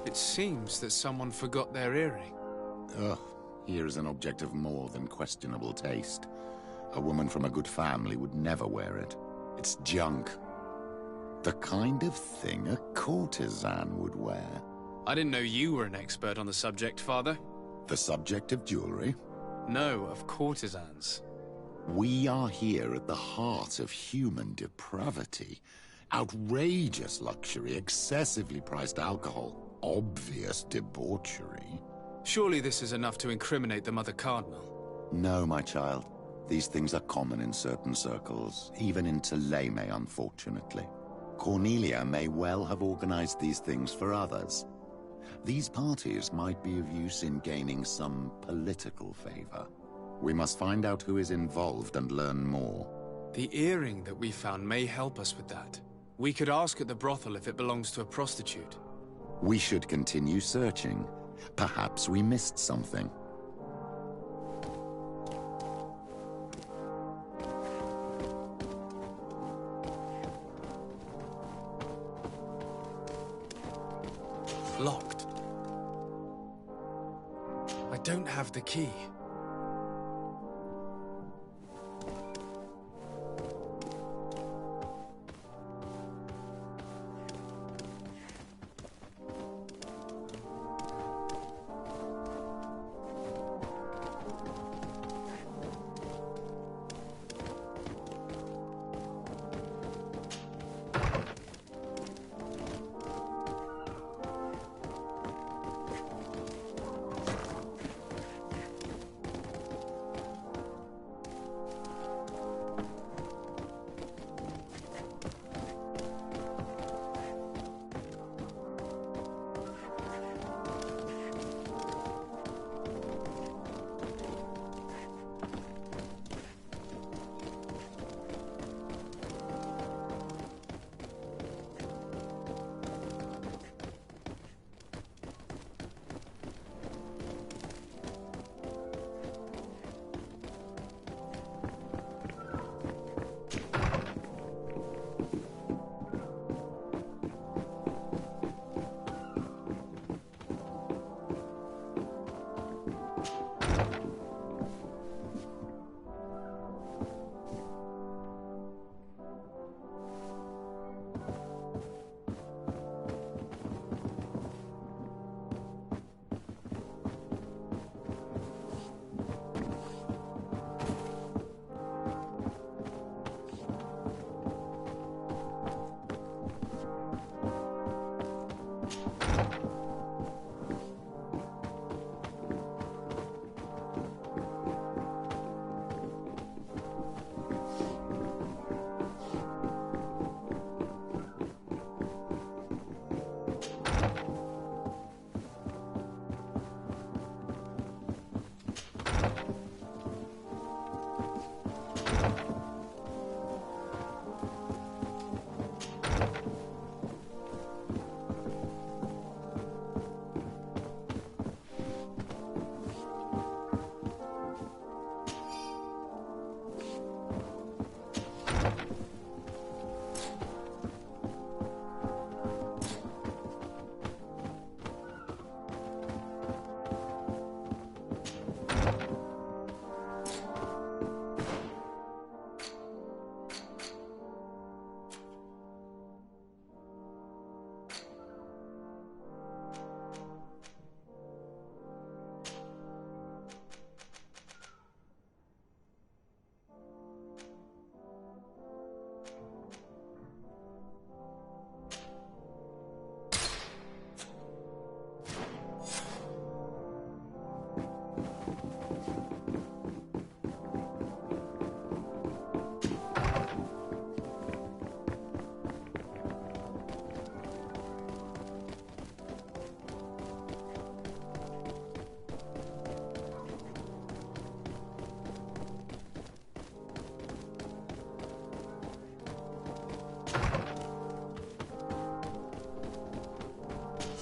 It seems that someone forgot their earring. Ugh, here is an object of more than questionable taste. A woman from a good family would never wear it. It's junk. The kind of thing a courtesan would wear. I didn't know you were an expert on the subject, Father. The subject of jewelry? No, of courtesans. We are here at the heart of human depravity. Outrageous luxury, excessively priced alcohol, obvious debauchery. Surely this is enough to incriminate the Mother Cardinal. No, my child. These things are common in certain circles, even in Thélème, unfortunately. Cornelia may well have organized these things for others. These parties might be of use in gaining some political favor. We must find out who is involved and learn more. The earring that we found may help us with that. We could ask at the brothel if it belongs to a prostitute. We should continue searching. Perhaps we missed something. Locked. I don't have the key.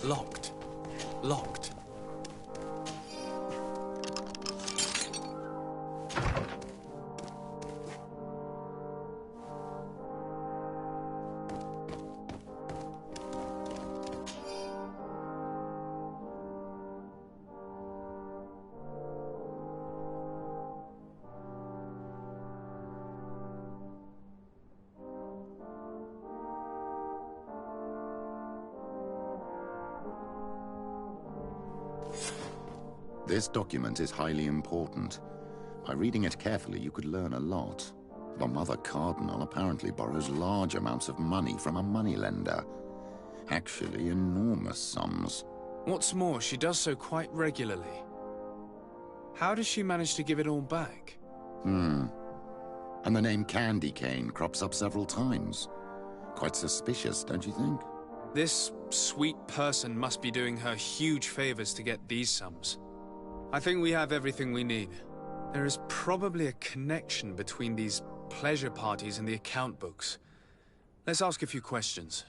Locked. Locked. This document is highly important. By reading it carefully, you could learn a lot. The Mother Cardinal apparently borrows large amounts of money from a moneylender. Actually, enormous sums. What's more, she does so quite regularly. How does she manage to give it all back? And the name Candy Cane crops up several times. Quite suspicious, don't you think? This sweet person must be doing her huge favors to get these sums. I think we have everything we need. There is probably a connection between these pleasure parties and the account books. Let's ask a few questions.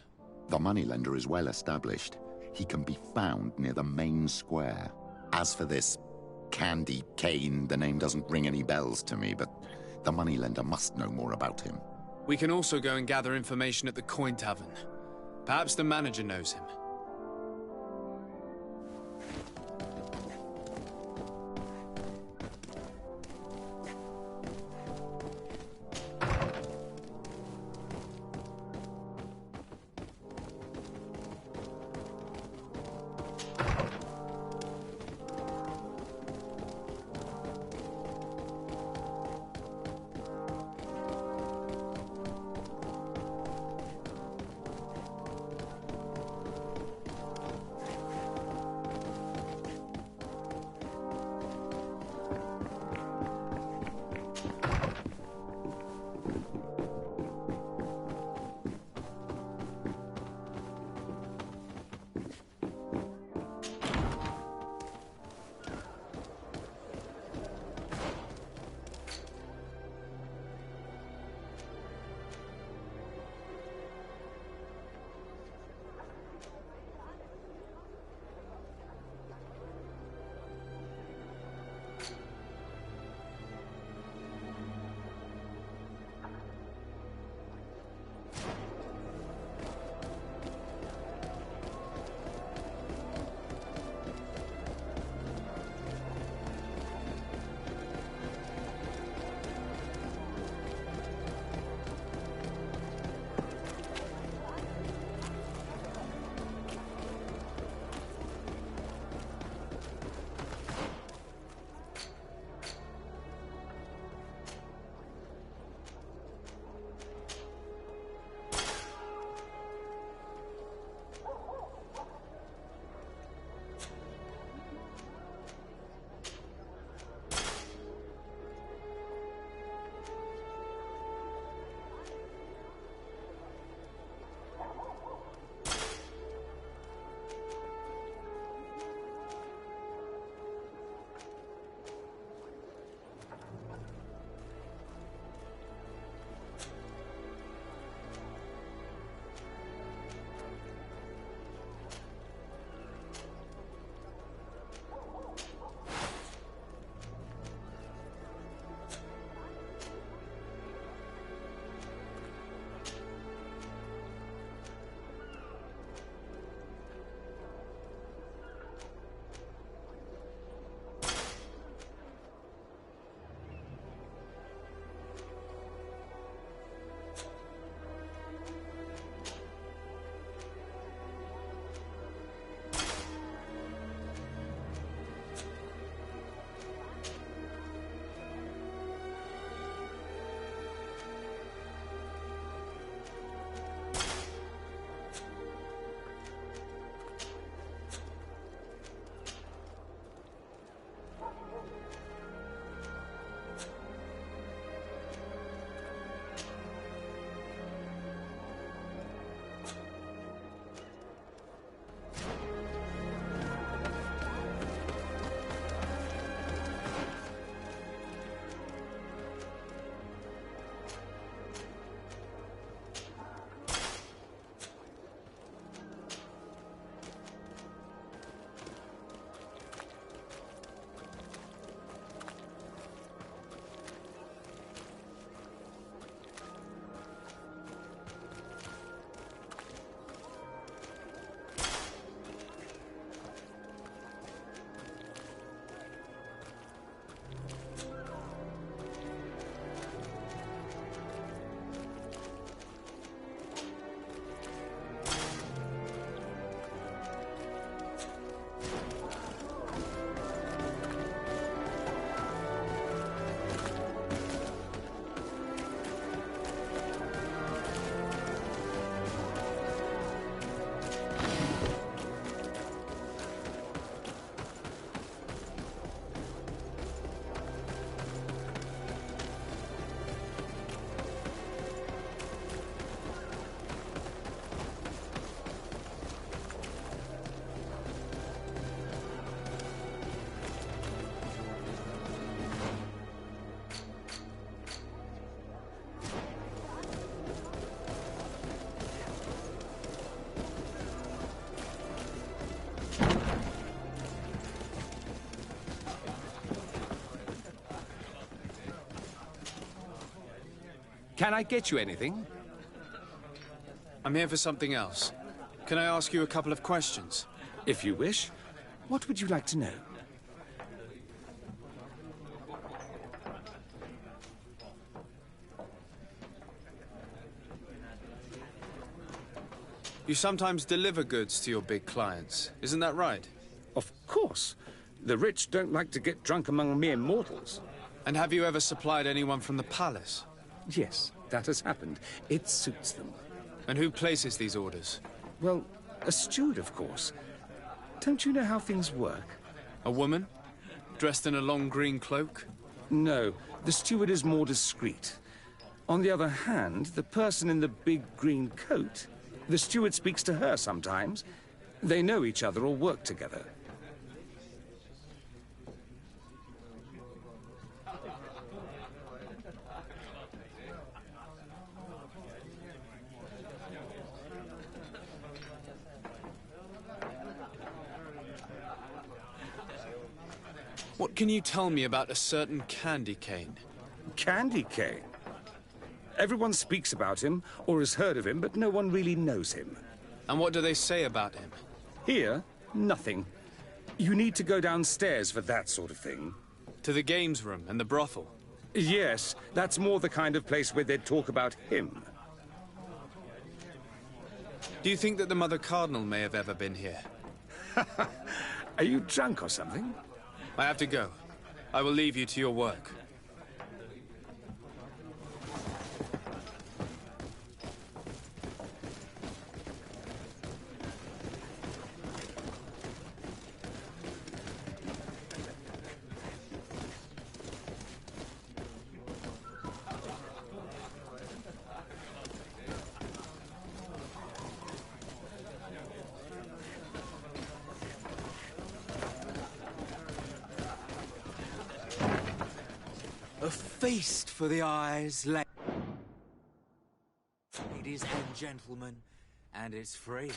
The moneylender is well established. He can be found near the main square. As for this Candy Cane, the name doesn't ring any bells to me, but the moneylender must know more about him. We can also go and gather information at the Coin Tavern. Perhaps the manager knows him. Can I get you anything? I'm here for something else. Can I ask you a couple of questions? If you wish. What would you like to know? You sometimes deliver goods to your big clients, isn't that right? Of course. The rich don't like to get drunk among mere mortals. And have you ever supplied anyone from the palace? Yes, that has happened. It suits them. And who places these orders? Well, a steward, of course. Don't you know how things work? A woman? Dressed in a long green cloak? No, the steward is more discreet. On the other hand, the person in the big green coat, the steward speaks to her sometimes. They know each other or work together. What can you tell me about a certain candy cane? Candy cane? Everyone speaks about him, or has heard of him, but no one really knows him. And what do they say about him? Here, nothing. You need to go downstairs for that sort of thing. To the games room and the brothel? Yes, that's more the kind of place where they'd talk about him. Do you think that the Mother Cardinal may have ever been here? Are you drunk or something? I have to go. I will leave you to your work. A feast for the eyes, ladies and gentlemen, and it's free.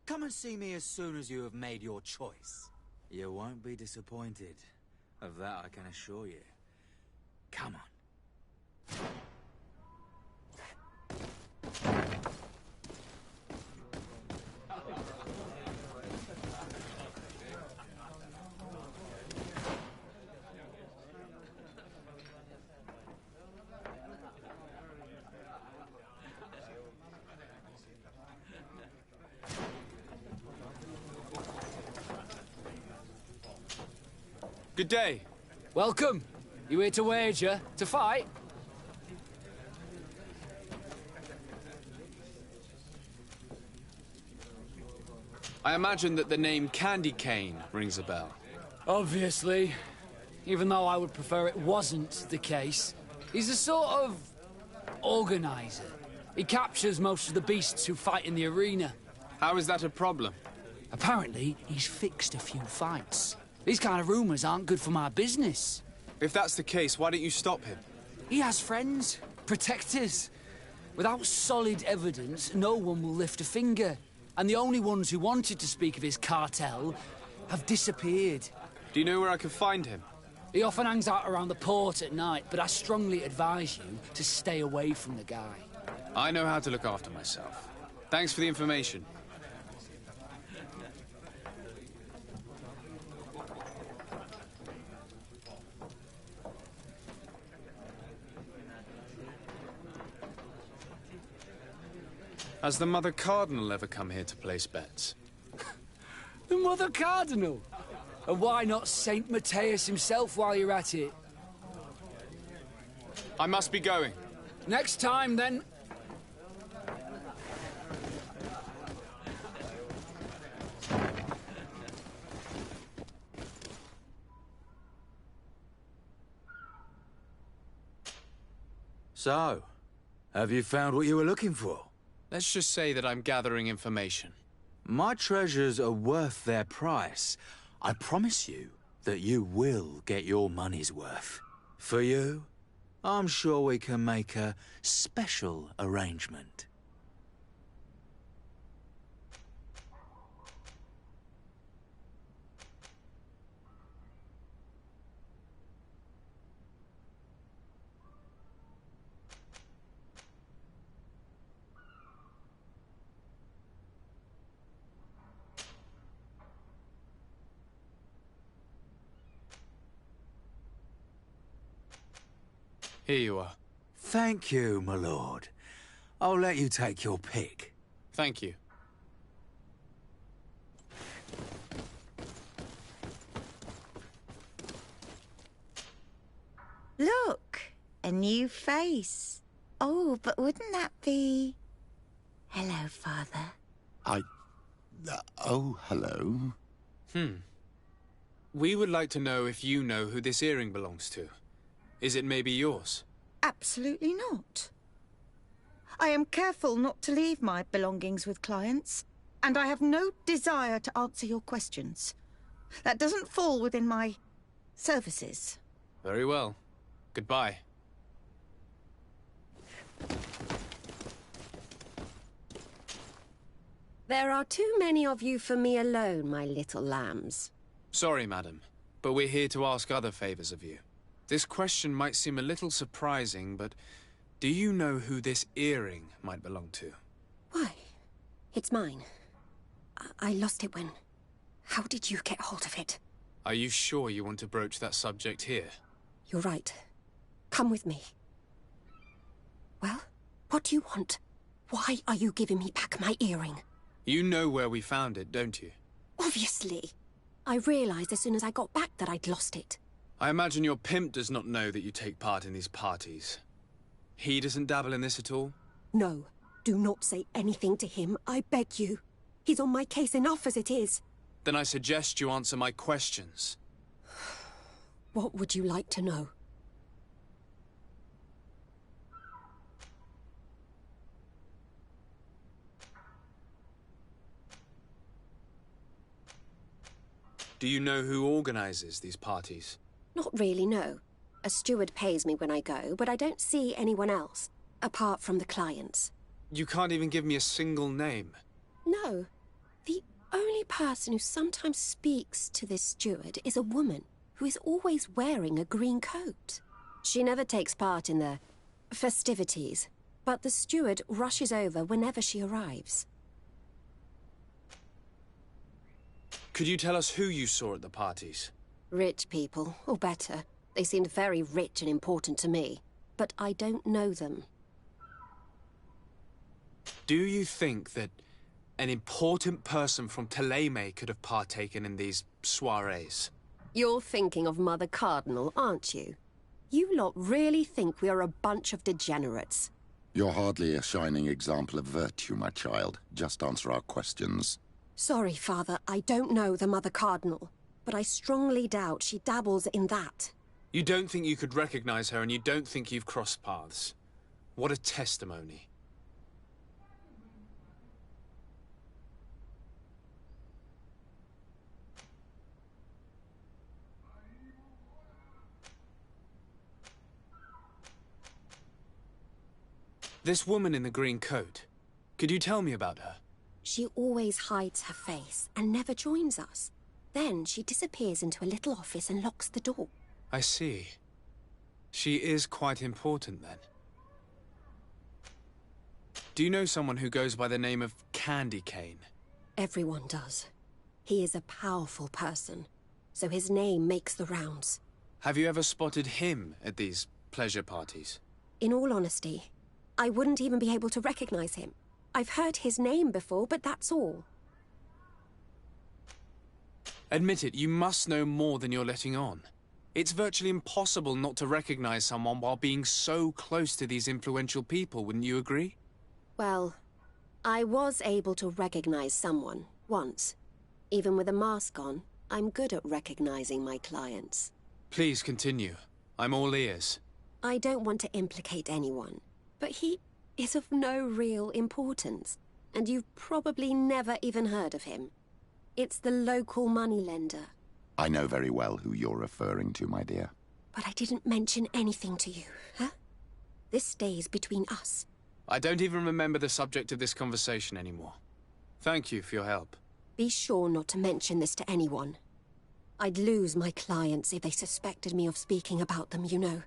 Come and see me as soon as you have made your choice. You won't be disappointed. Of that I can assure you. Come on. Good day. Welcome. You here to wager? To fight? I imagine that the name Candy Cane rings a bell. Obviously. Even though I would prefer it wasn't the case. He's a sort of organizer. He captures most of the beasts who fight in the arena. How is that a problem? Apparently, he's fixed a few fights. These kind of rumors aren't good for my business. If that's the case, why don't you stop him? He has friends, protectors. Without solid evidence, no one will lift a finger. And the only ones who wanted to speak of his cartel have disappeared. Do you know where I can find him? He often hangs out around the port at night, but I strongly advise you to stay away from the guy. I know how to look after myself. Thanks for the information. Has the Mother Cardinal ever come here to place bets? The Mother Cardinal? And why not Saint Matthias himself while you're at it? I must be going. Next time, then. So, have you found what you were looking for? Let's just say that I'm gathering information. My treasures are worth their price. I promise you that you will get your money's worth. For you, I'm sure we can make a special arrangement. Here you are. Thank you, my lord. I'll let you take your pick. Thank you. Look, a new face. Oh, but wouldn't that be... Hello, Father. Oh, hello. We would like to know if you know who this earring belongs to. Is it maybe yours? Absolutely not. I am careful not to leave my belongings with clients, and I have no desire to answer your questions. That doesn't fall within my services. Very well. Goodbye. There are too many of you for me alone, my little lambs. Sorry, madam, but we're here to ask other favors of you. This question might seem a little surprising, but do you know who this earring might belong to? Why? It's mine. I lost it when... How did you get hold of it? Are you sure you want to broach that subject here? You're right. Come with me. Well, what do you want? Why are you giving me back my earring? You know where we found it, don't you? Obviously. I realized as soon as I got back that I'd lost it. I imagine your pimp does not know that you take part in these parties. He doesn't dabble in this at all? No. Do not say anything to him, I beg you. He's on my case enough as it is. Then I suggest you answer my questions. What would you like to know? Do you know who organizes these parties? Not really, no. A steward pays me when I go, but I don't see anyone else, apart from the clients. You can't even give me a single name. No. The only person who sometimes speaks to this steward is a woman who is always wearing a green coat. She never takes part in the festivities, but the steward rushes over whenever she arrives. Could you tell us who you saw at the parties? Rich people, or better. They seemed very rich and important to me, but I don't know them. Do you think that an important person from Thélème could have partaken in these soirees? You're thinking of Mother Cardinal, aren't you? You lot really think we are a bunch of degenerates. You're hardly a shining example of virtue, my child. Just answer our questions. Sorry, Father, I don't know the Mother Cardinal, but I strongly doubt she dabbles in that. You don't think you could recognize her, and you don't think you've crossed paths. What a testimony. This woman in the green coat, could you tell me about her? She always hides her face and never joins us. Then she disappears into a little office and locks the door. I see. She is quite important, then. Do you know someone who goes by the name of Candy Cane? Everyone does. He is a powerful person, so his name makes the rounds. Have you ever spotted him at these pleasure parties? In all honesty, I wouldn't even be able to recognize him. I've heard his name before, but that's all. Admit it, you must know more than you're letting on. It's virtually impossible not to recognize someone while being so close to these influential people, wouldn't you agree? Well, I was able to recognize someone, once. Even with a mask on, I'm good at recognizing my clients. Please continue. I'm all ears. I don't want to implicate anyone, but he is of no real importance, and you've probably never even heard of him. It's the local moneylender. I know very well who you're referring to, my dear. But I didn't mention anything to you, huh? This stays between us. I don't even remember the subject of this conversation anymore. Thank you for your help. Be sure not to mention this to anyone. I'd lose my clients if they suspected me of speaking about them, you know.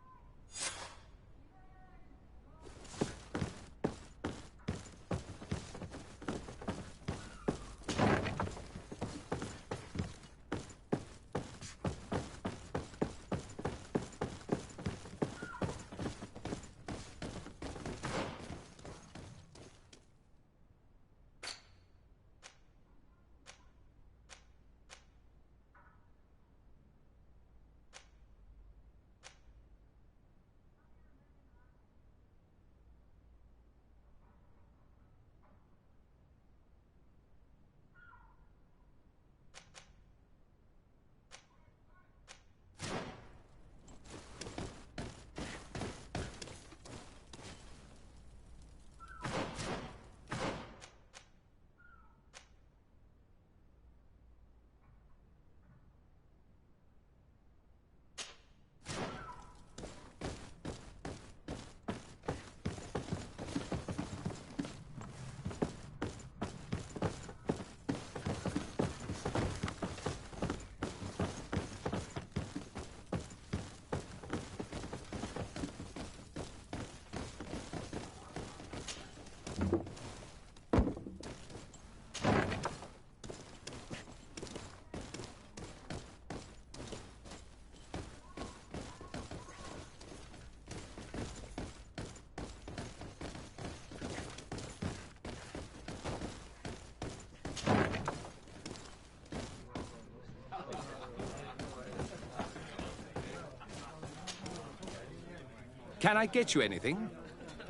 Can I get you anything?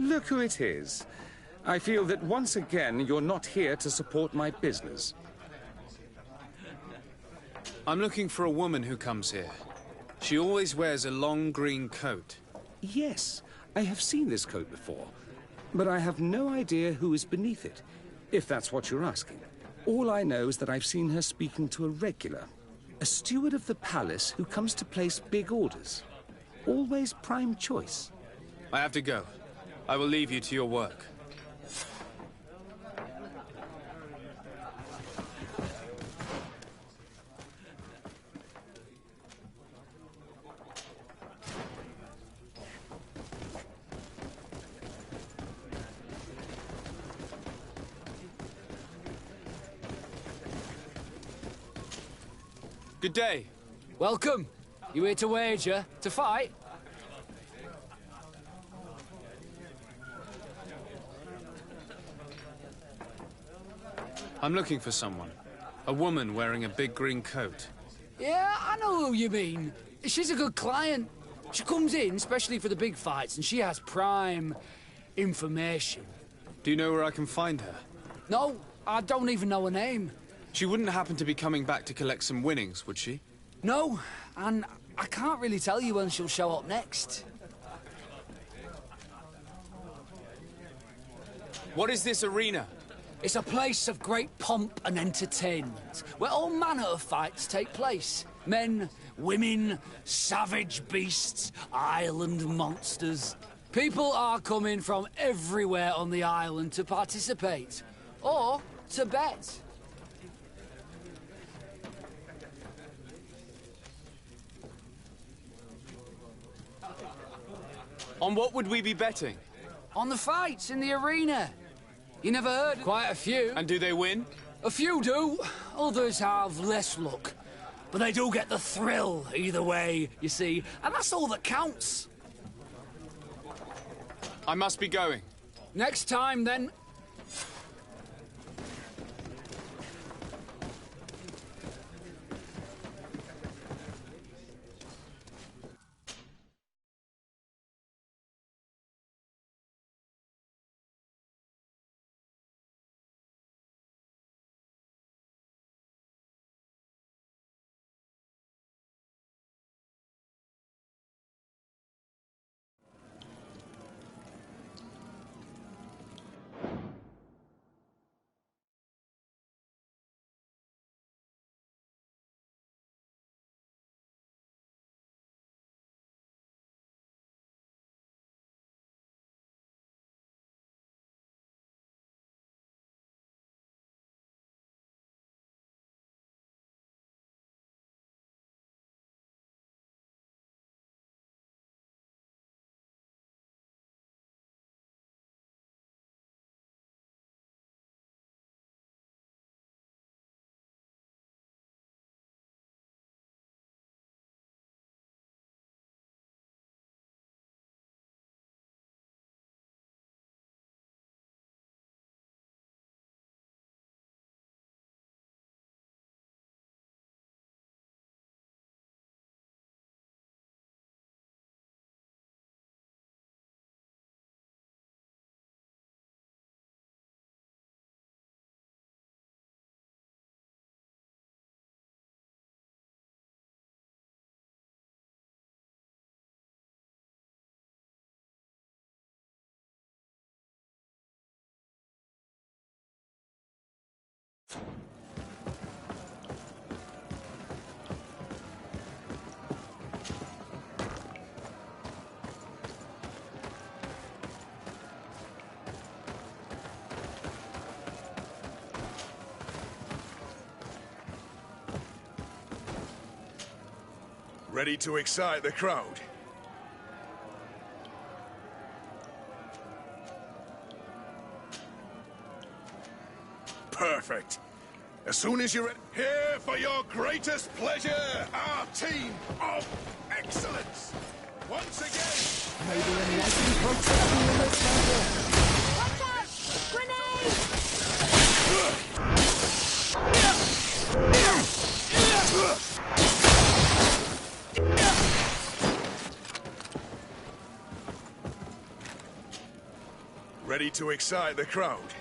Look who it is. I feel that once again you're not here to support my business. I'm looking for a woman who comes here. She always wears a long green coat. Yes, I have seen this coat before, but I have no idea who is beneath it, if that's what you're asking. All I know is that I've seen her speaking to a regular, a steward of the palace who comes to place big orders. Always prime choice. I have to go. I will leave you to your work. Good day. Welcome. You here to wager? To fight? I'm looking for someone. A woman wearing a big green coat. Yeah, I know who you mean. She's a good client. She comes in especially for the big fights, and she has prime information. Do you know where I can find her? No, I don't even know her name. She wouldn't happen to be coming back to collect some winnings, would she? No, and I can't really tell you when she'll show up next. What is this arena? It's a place of great pomp and entertainment, where all manner of fights take place. Men, women, savage beasts, island monsters. People are coming from everywhere on the island to participate, or to bet. On what would we be betting? On the fights in the arena. You never heard? Quite a few. And do they win? A few do. Others have less luck. But they do get the thrill either way, you see. And that's all that counts. I must be going. Next time, then. Ready to excite the crowd? Perfect. As soon as you're ready, here for your greatest pleasure, our team of excellence. Once again, maybe enlightened protection in this temple. Watch out! Grenade! Ready to excite the crowd?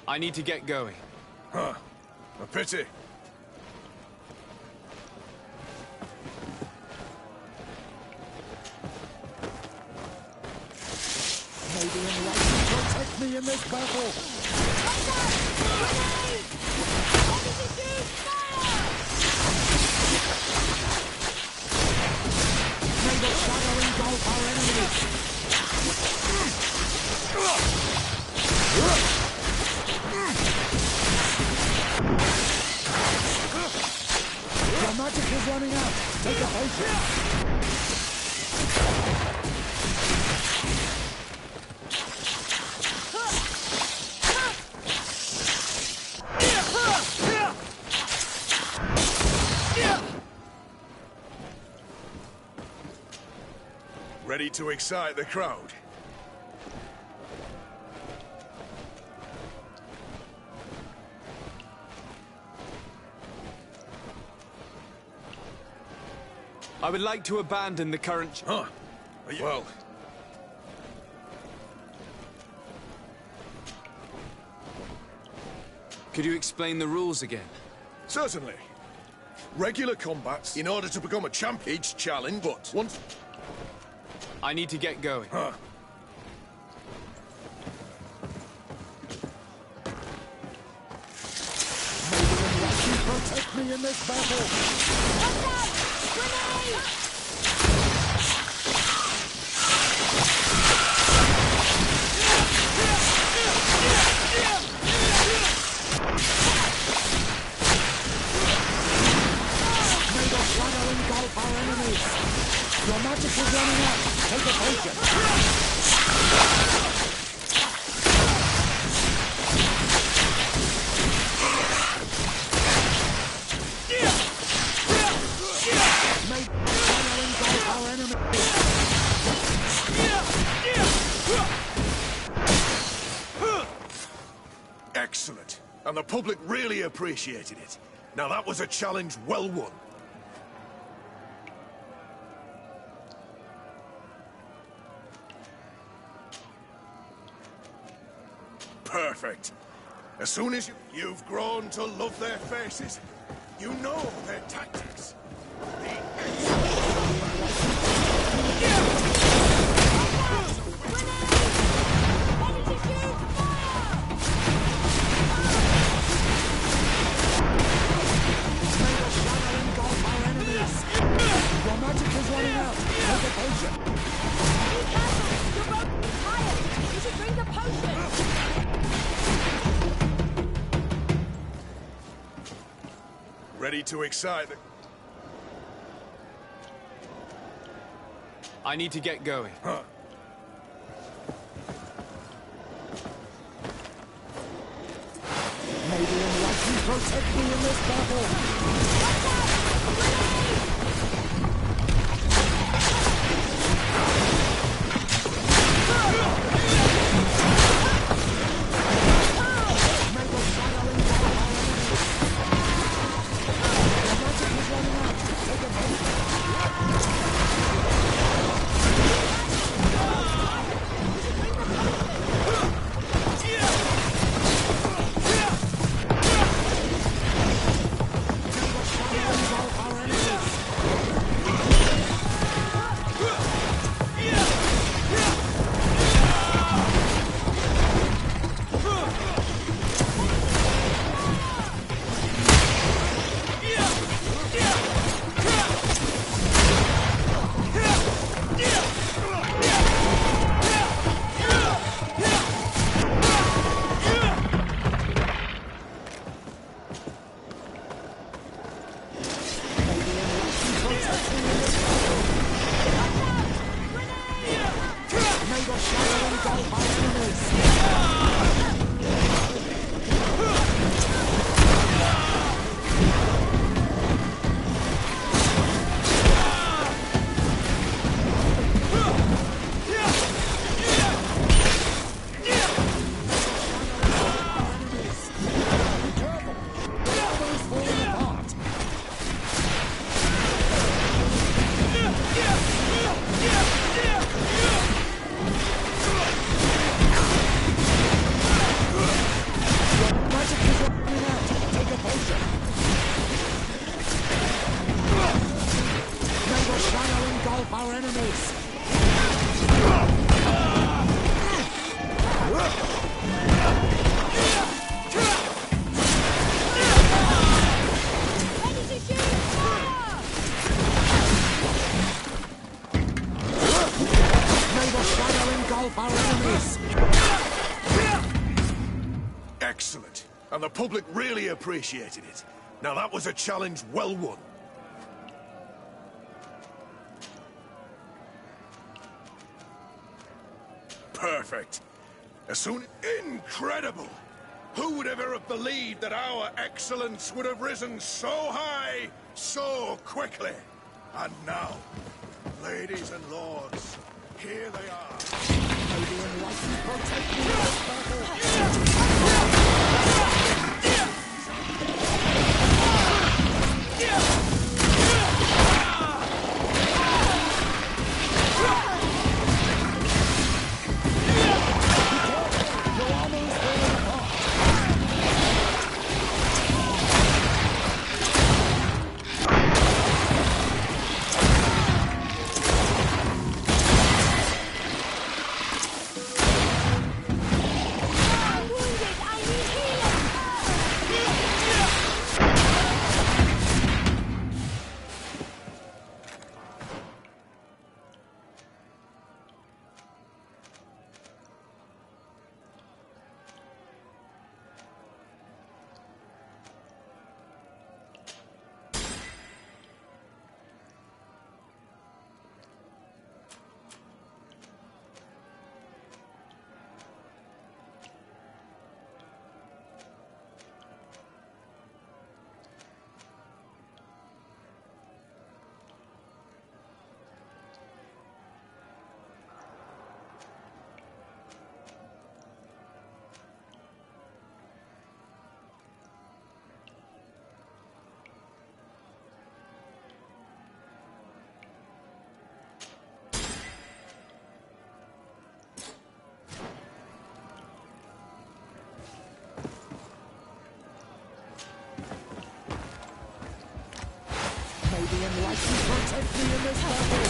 I need to get going. Huh. A pity. May the enlightened protect me in this battle! May the shadow engulf our enemies! Your magic is running out! Take a potion! Ready to excite the crowd? I would like to abandon the current... Huh. Well... Could you explain the rules again? Certainly. Regular combats in order to become a champ. Each challenge, but once... I need to get going. Huh. May the enlightened protect me in this battle! Watch out! Grenade! May the shadow engulf our enemies! Your magic is running out! Take a potion! May the shadow engulf our enemies! Excellent. And the public really appreciated it. Now that was a challenge well won. Perfect. As soon as you've grown to love their faces, you know their tactics. Your magic is running out! Take a potion! Be careful! Your rope is tired! You should drink a potion! Ready to excite the... I need to get going. Huh. May the enlightened protect me in this battle! enemies! Excellent. And the public really appreciated it. Now that was a challenge well won. Perfect. Incredible! Who would ever have believed that our excellence would have risen so high, so quickly? And now, ladies and lords, here they are. The enlightened protect me in this battle!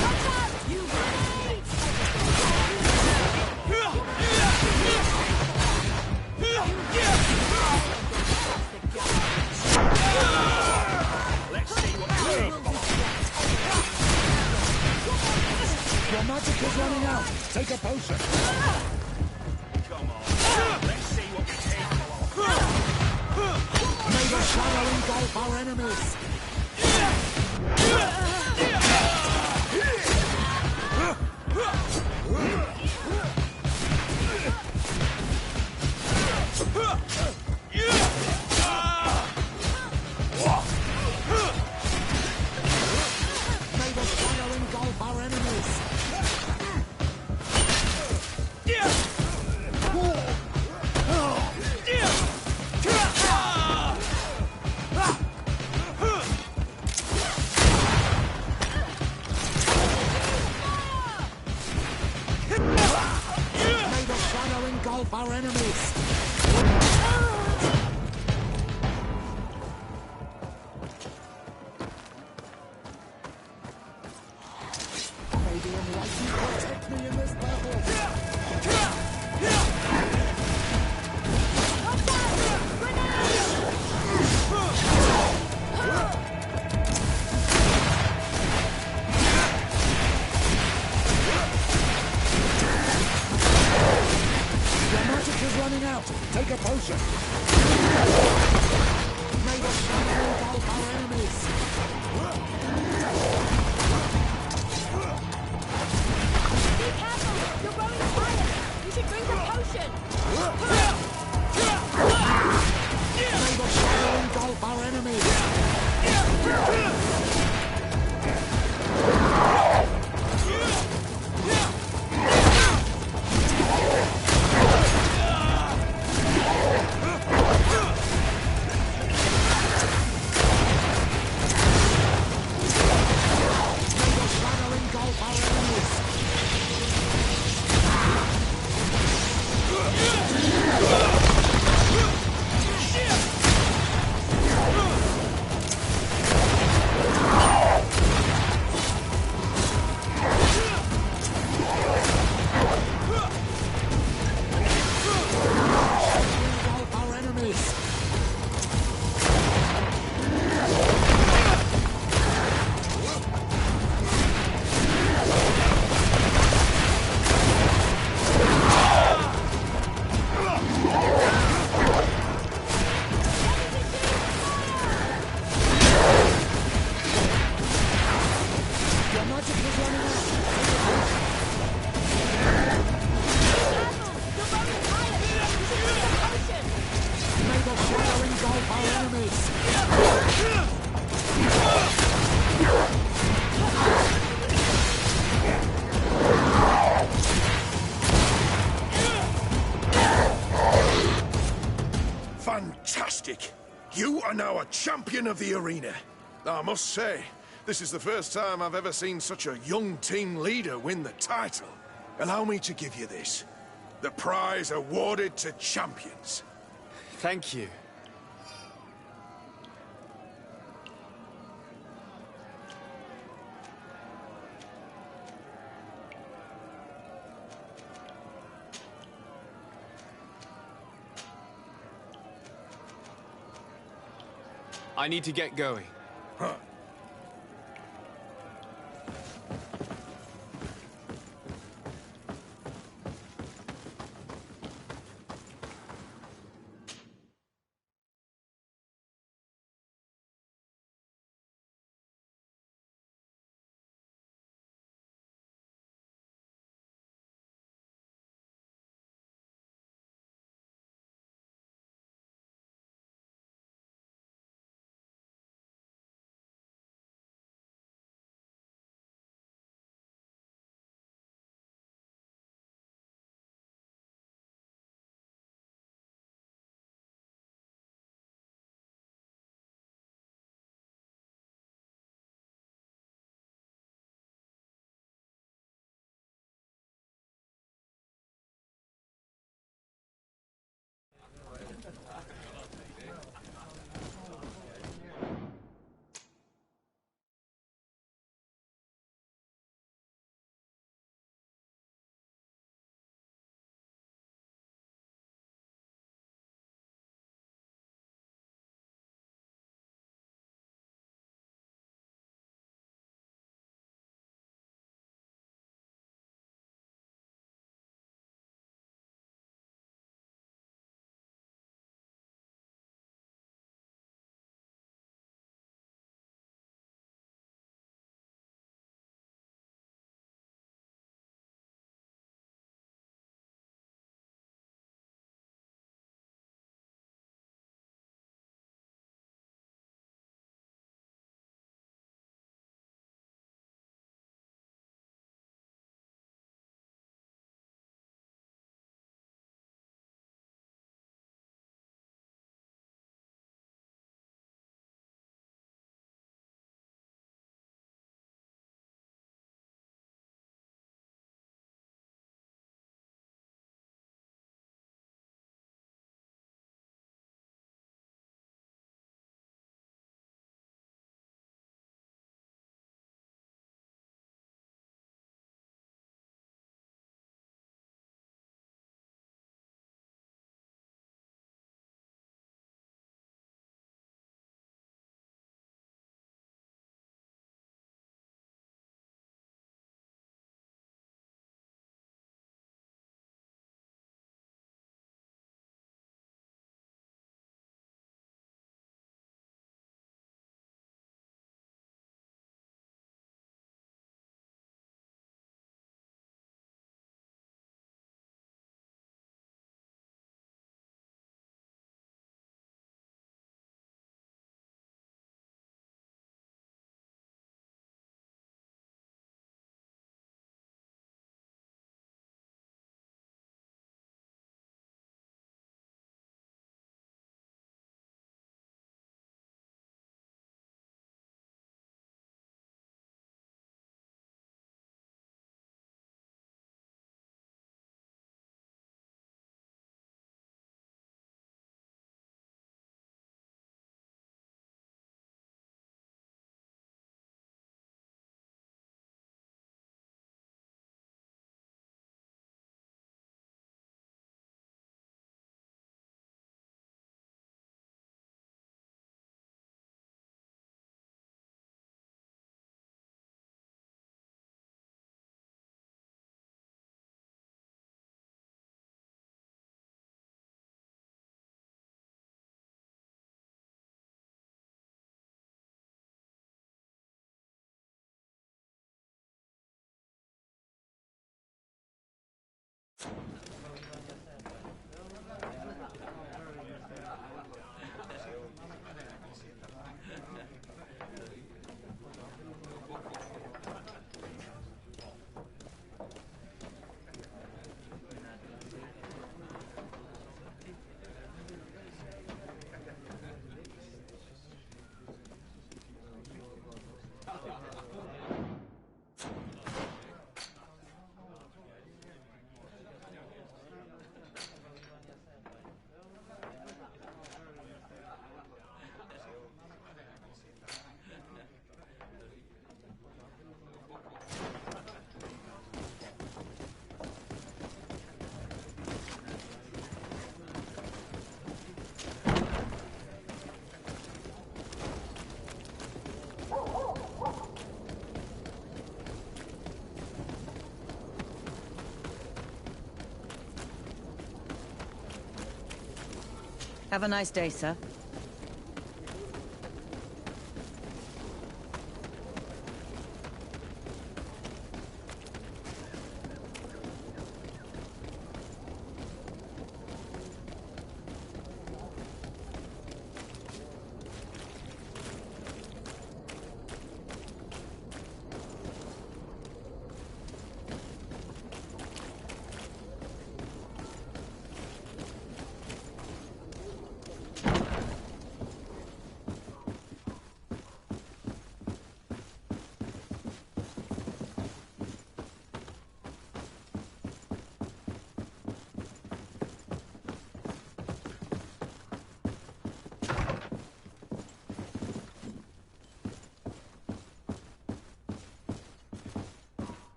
Watch out! You wait! Let's see what your magic is running out! Take a potion! Come on! Let's see what we're capable of! May the shadow engulf our enemies! Our enemies! May the enlightened protect me in this battle! Running out! Take a potion! May the shadow engulf our enemies! Be careful! You're growing tired! You should drink a potion! May the shadow engulf our enemies! fantastic. You are now a champion of the arena. I must say, this is the first time I've ever seen such a young team leader win the title. Allow me to give you this. The prize awarded to champions. Thank you. I need to get going. Huh. Have a nice day, sir.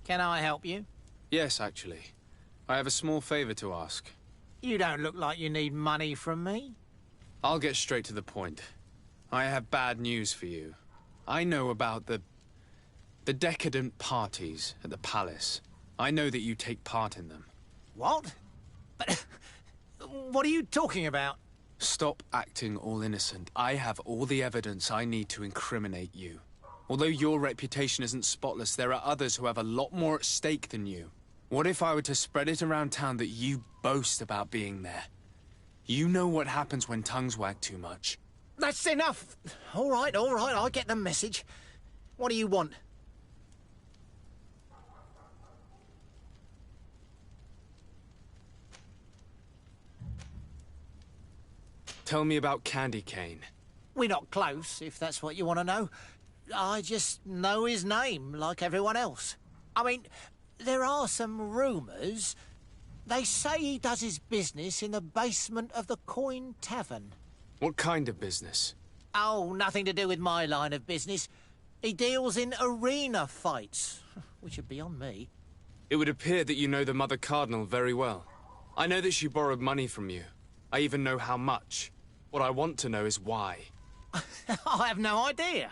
Can I help you? Yes, actually. I have a small favor to ask. You don't look like you need money from me. I'll get straight to the point. I have bad news for you. I know about the decadent parties at the palace. I know that you take part in them. What? But what are you talking about? Stop acting all innocent. I have all the evidence I need to incriminate you. Although your reputation isn't spotless, there are others who have a lot more at stake than you. What if I were to spread it around town that you boast about being there? You know what happens when tongues wag too much. That's enough! All right, I get the message. What do you want? Tell me about Candy Cane. We're not close, if that's what you want to know. I just know his name, like everyone else. I mean, there are some rumours. They say he does his business in the basement of the Coin Tavern. What kind of business? Oh, nothing to do with my line of business. He deals in arena fights, which are beyond me. It would appear that you know the Mother Cardinal very well. I know that she borrowed money from you. I even know how much. What I want to know is why. I have no idea.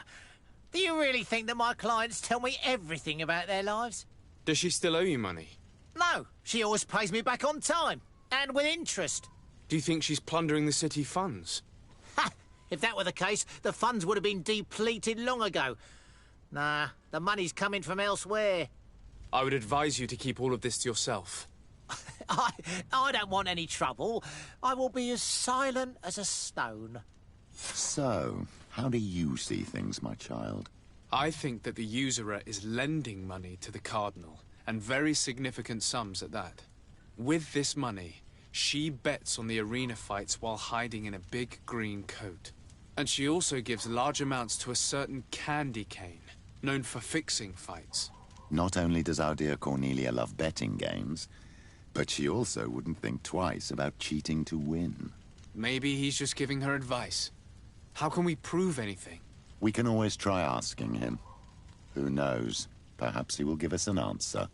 Do you really think that my clients tell me everything about their lives? Does she still owe you money? No, she always pays me back on time, and with interest. Do you think she's plundering the city funds? Ha! If that were the case, the funds would have been depleted long ago. Nah, the money's coming from elsewhere. I would advise you to keep all of this to yourself. I don't want any trouble. I will be as silent as a stone. So, how do you see things, my child? I think that the usurer is lending money to the Cardinal, and very significant sums at that. With this money, she bets on the arena fights while hiding in a big green coat. And she also gives large amounts to a certain Candy Cane, known for fixing fights. Not only does our dear Cornelia love betting games, but she also wouldn't think twice about cheating to win. Maybe he's just giving her advice. How can we prove anything? We can always try asking him. Who knows? Perhaps he will give us an answer.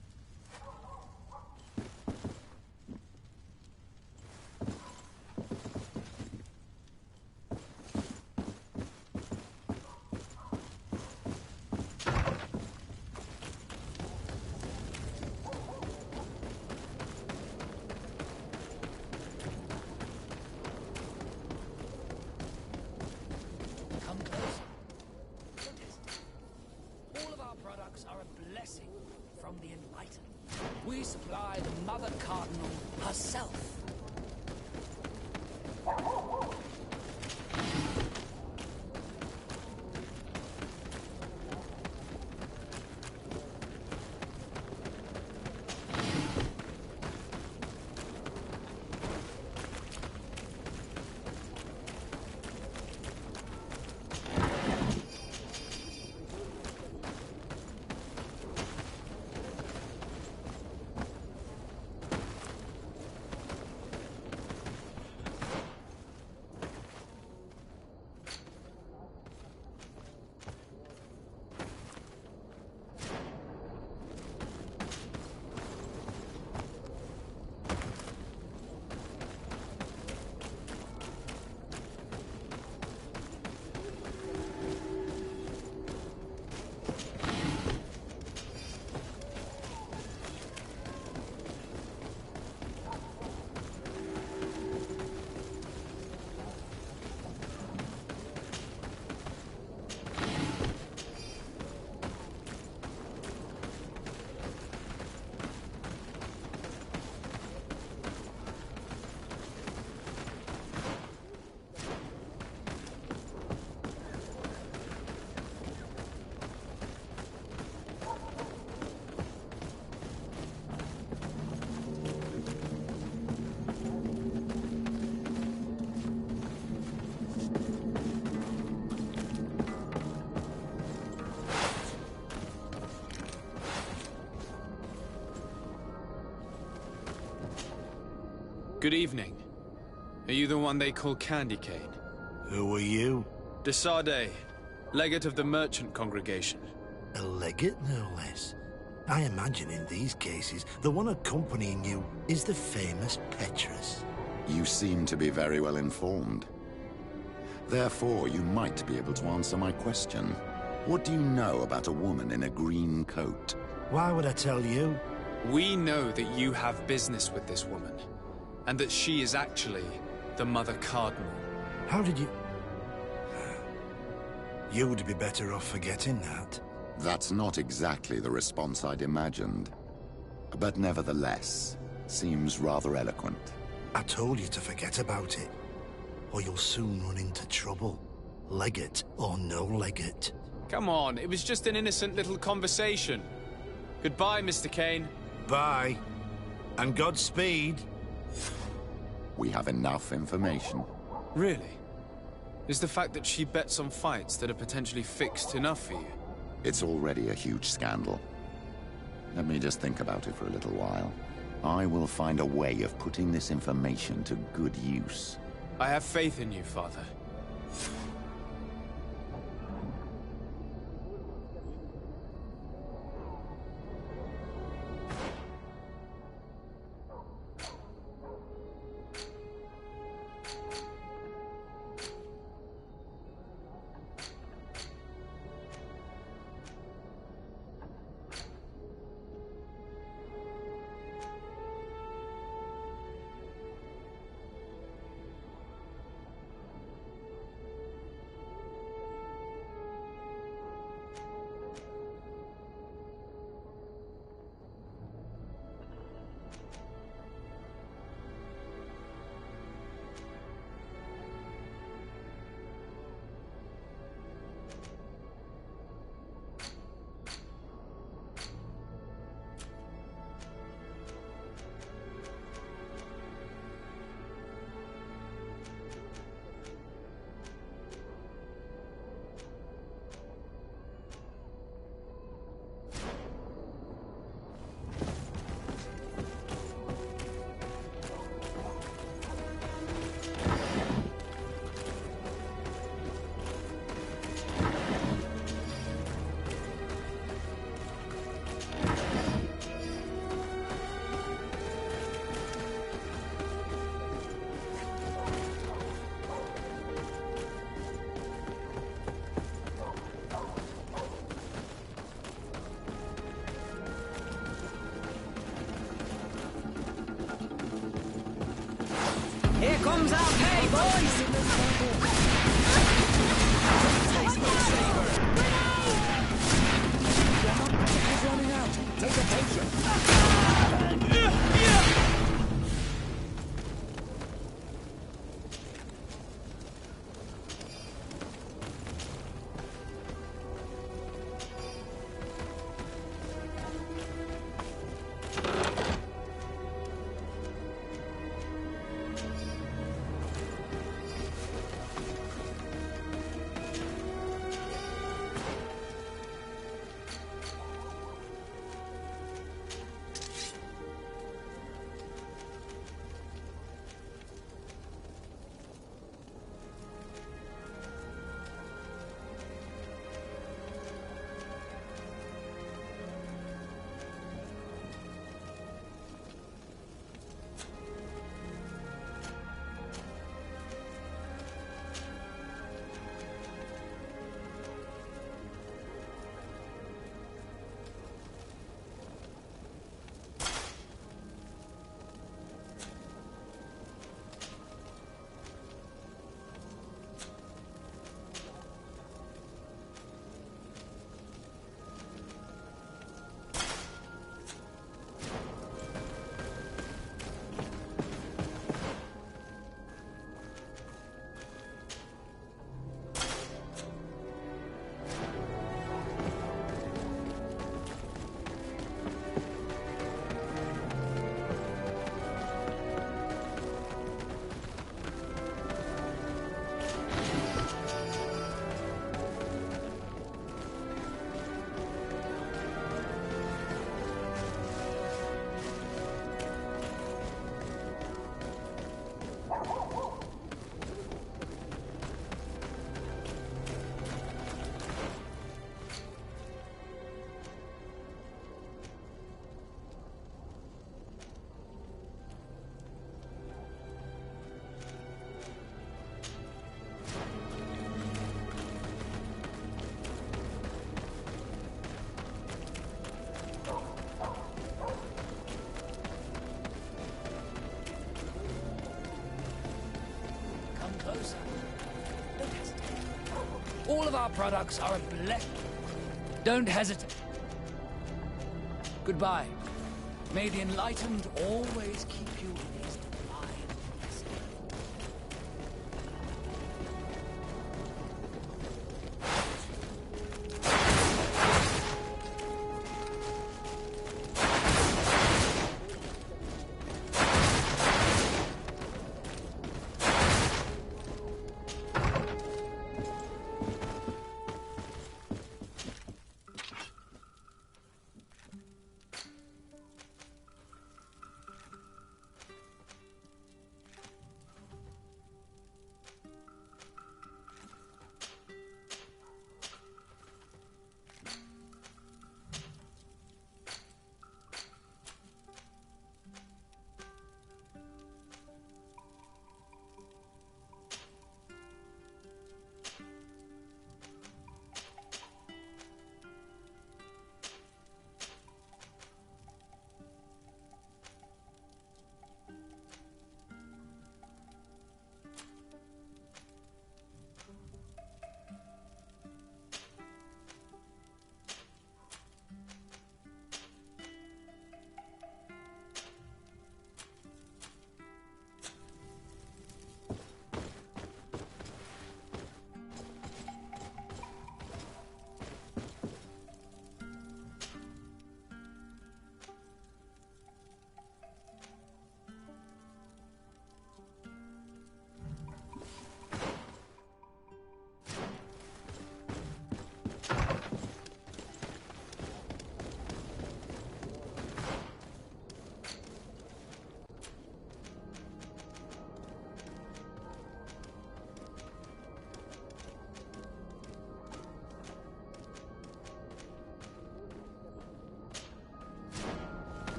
We supply the Mother Cardinal herself. Good evening. Are you the one they call Candy Cane? Who are you? De Sardet, legate of the merchant congregation. A legate, no less. I imagine in these cases, the one accompanying you is the famous Petrus. You seem to be very well informed. Therefore, you might be able to answer my question. What do you know about a woman in a green coat? Why would I tell you? We know that you have business with this woman, and that she is actually the Mother Cardinal. How did you... You would be better off forgetting that. That's not exactly the response I'd imagined. But nevertheless, seems rather eloquent. I told you to forget about it, or you'll soon run into trouble. Legate or no legate. Come on, it was just an innocent little conversation. Goodbye, Mr. Kane. Bye. And Godspeed. We have enough information. Really? Is the fact that she bets on fights that are potentially fixed enough for you? It's already a huge scandal. Let me just think about it for a little while. I will find a way of putting this information to good use. I have faith in you, Father. Here comes our pay, boys! He's running out. Take a potion. All of our products are a blessing. Don't hesitate. Goodbye. May the enlightened always keep you in his divine blessing.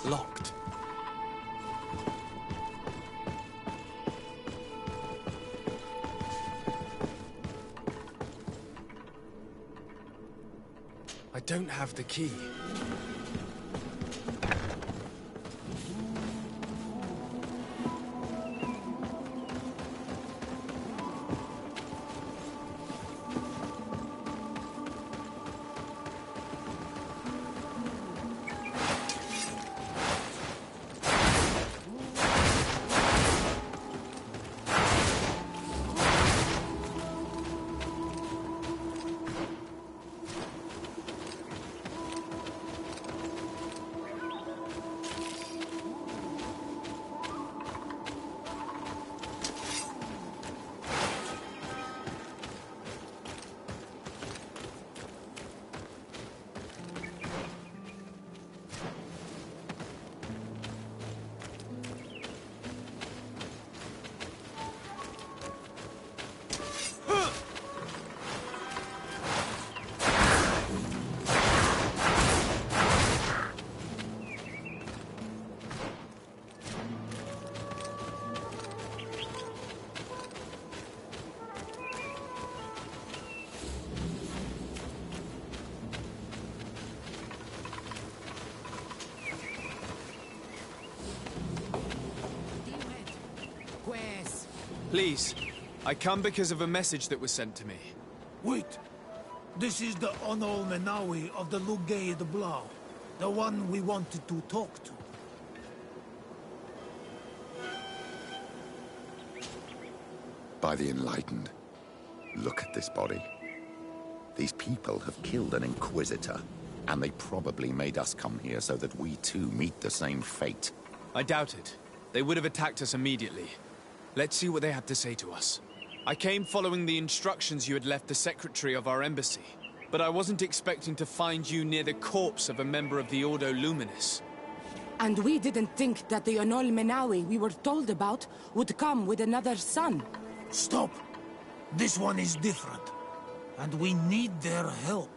Locked. I don't have the key. Please, I come because of a message that was sent to me. Wait. This is the Onol Menawi of the Lugay de Blau. The one we wanted to talk to. By the Enlightened. Look at this body. These people have killed an Inquisitor, and they probably made us come here so that we too meet the same fate. I doubt it. They would have attacked us immediately. Let's see what they have to say to us. I came following the instructions you had left the secretary of our embassy, but I wasn't expecting to find you near the corpse of a member of the Ordo Luminis. And we didn't think that the Onol Menawi we were told about would come with another son. Stop! This one is different, and we need their help.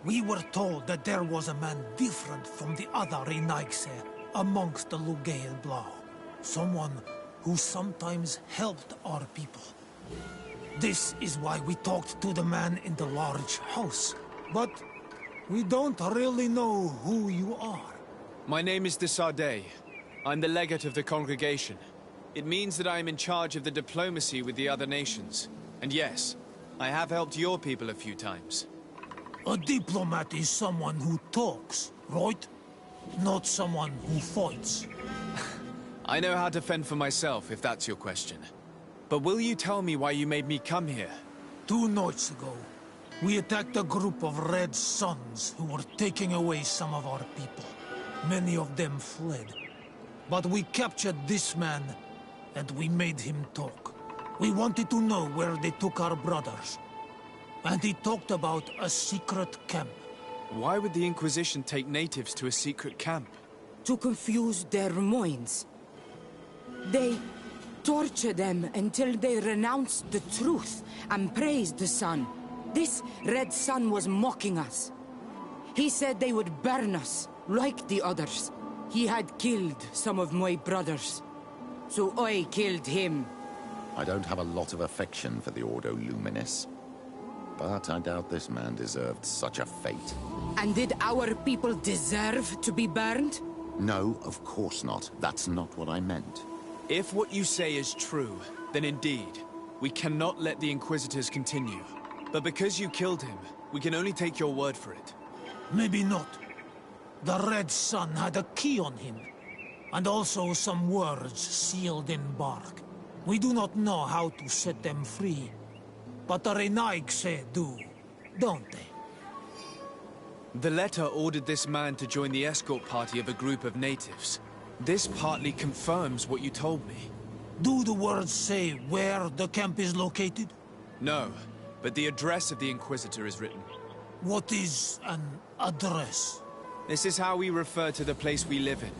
We were told that there was a man different from the other Renaigse amongst the Lugay de Blau. Someone who sometimes helped our people. This is why we talked to the man in the large house. But we don't really know who you are. My name is de Sardet. I'm the legate of the congregation. It means that I am in charge of the diplomacy with the other nations. And yes, I have helped your people a few times. A diplomat is someone who talks, right? Not someone who fights. I know how to fend for myself, if that's your question. But will you tell me why you made me come here? 2 nights ago, we attacked a group of Red Suns who were taking away some of our people. Many of them fled. But we captured this man, and we made him talk. We wanted to know where they took our brothers. And he talked about a secret camp. Why would the Inquisition take natives to a secret camp? To confuse their minds. They torture them until they renounced the truth and praised the sun. This Red Sun was mocking us. He said they would burn us, like the others. He had killed some of my brothers, so I killed him. I don't have a lot of affection for the Ordo Luminis, but I doubt this man deserved such a fate. And did our people deserve to be burned? No, of course not. That's not what I meant. If what you say is true, then indeed, we cannot let the Inquisitors continue. But because you killed him, we can only take your word for it. Maybe not. The Red Sun had a key on him, and also some words sealed in bark. We do not know how to set them free, but the Renaigse do, don't they? The letter ordered this man to join the escort party of a group of natives. This partly confirms what you told me. Do the words say where the camp is located? No, but the address of the Inquisitor is written. What is an address? This is how we refer to the place we live in.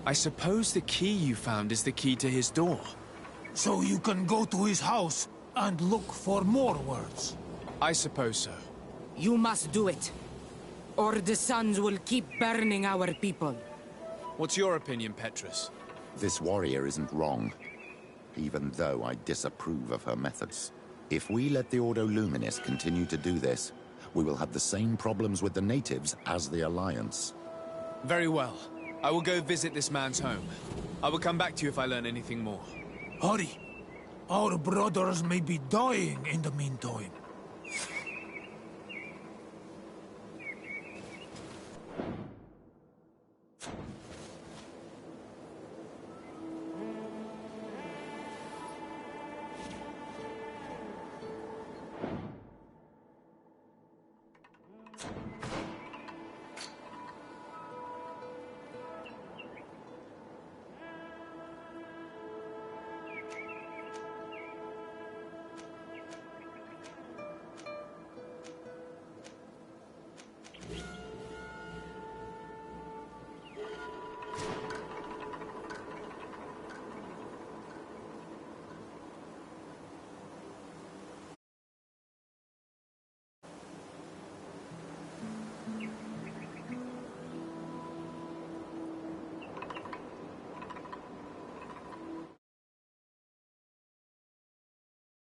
I suppose the key you found is the key to his door. So you can go to his house and look for more words? I suppose so. You must do it, or the suns will keep burning our people. What's your opinion, Petrus? This warrior isn't wrong, even though I disapprove of her methods. If we let the Ordo Luminis continue to do this, we will have the same problems with the natives as the Alliance. Very well. I will go visit this man's home. I will come back to you if I learn anything more. Hurry. Our brothers may be dying in the meantime.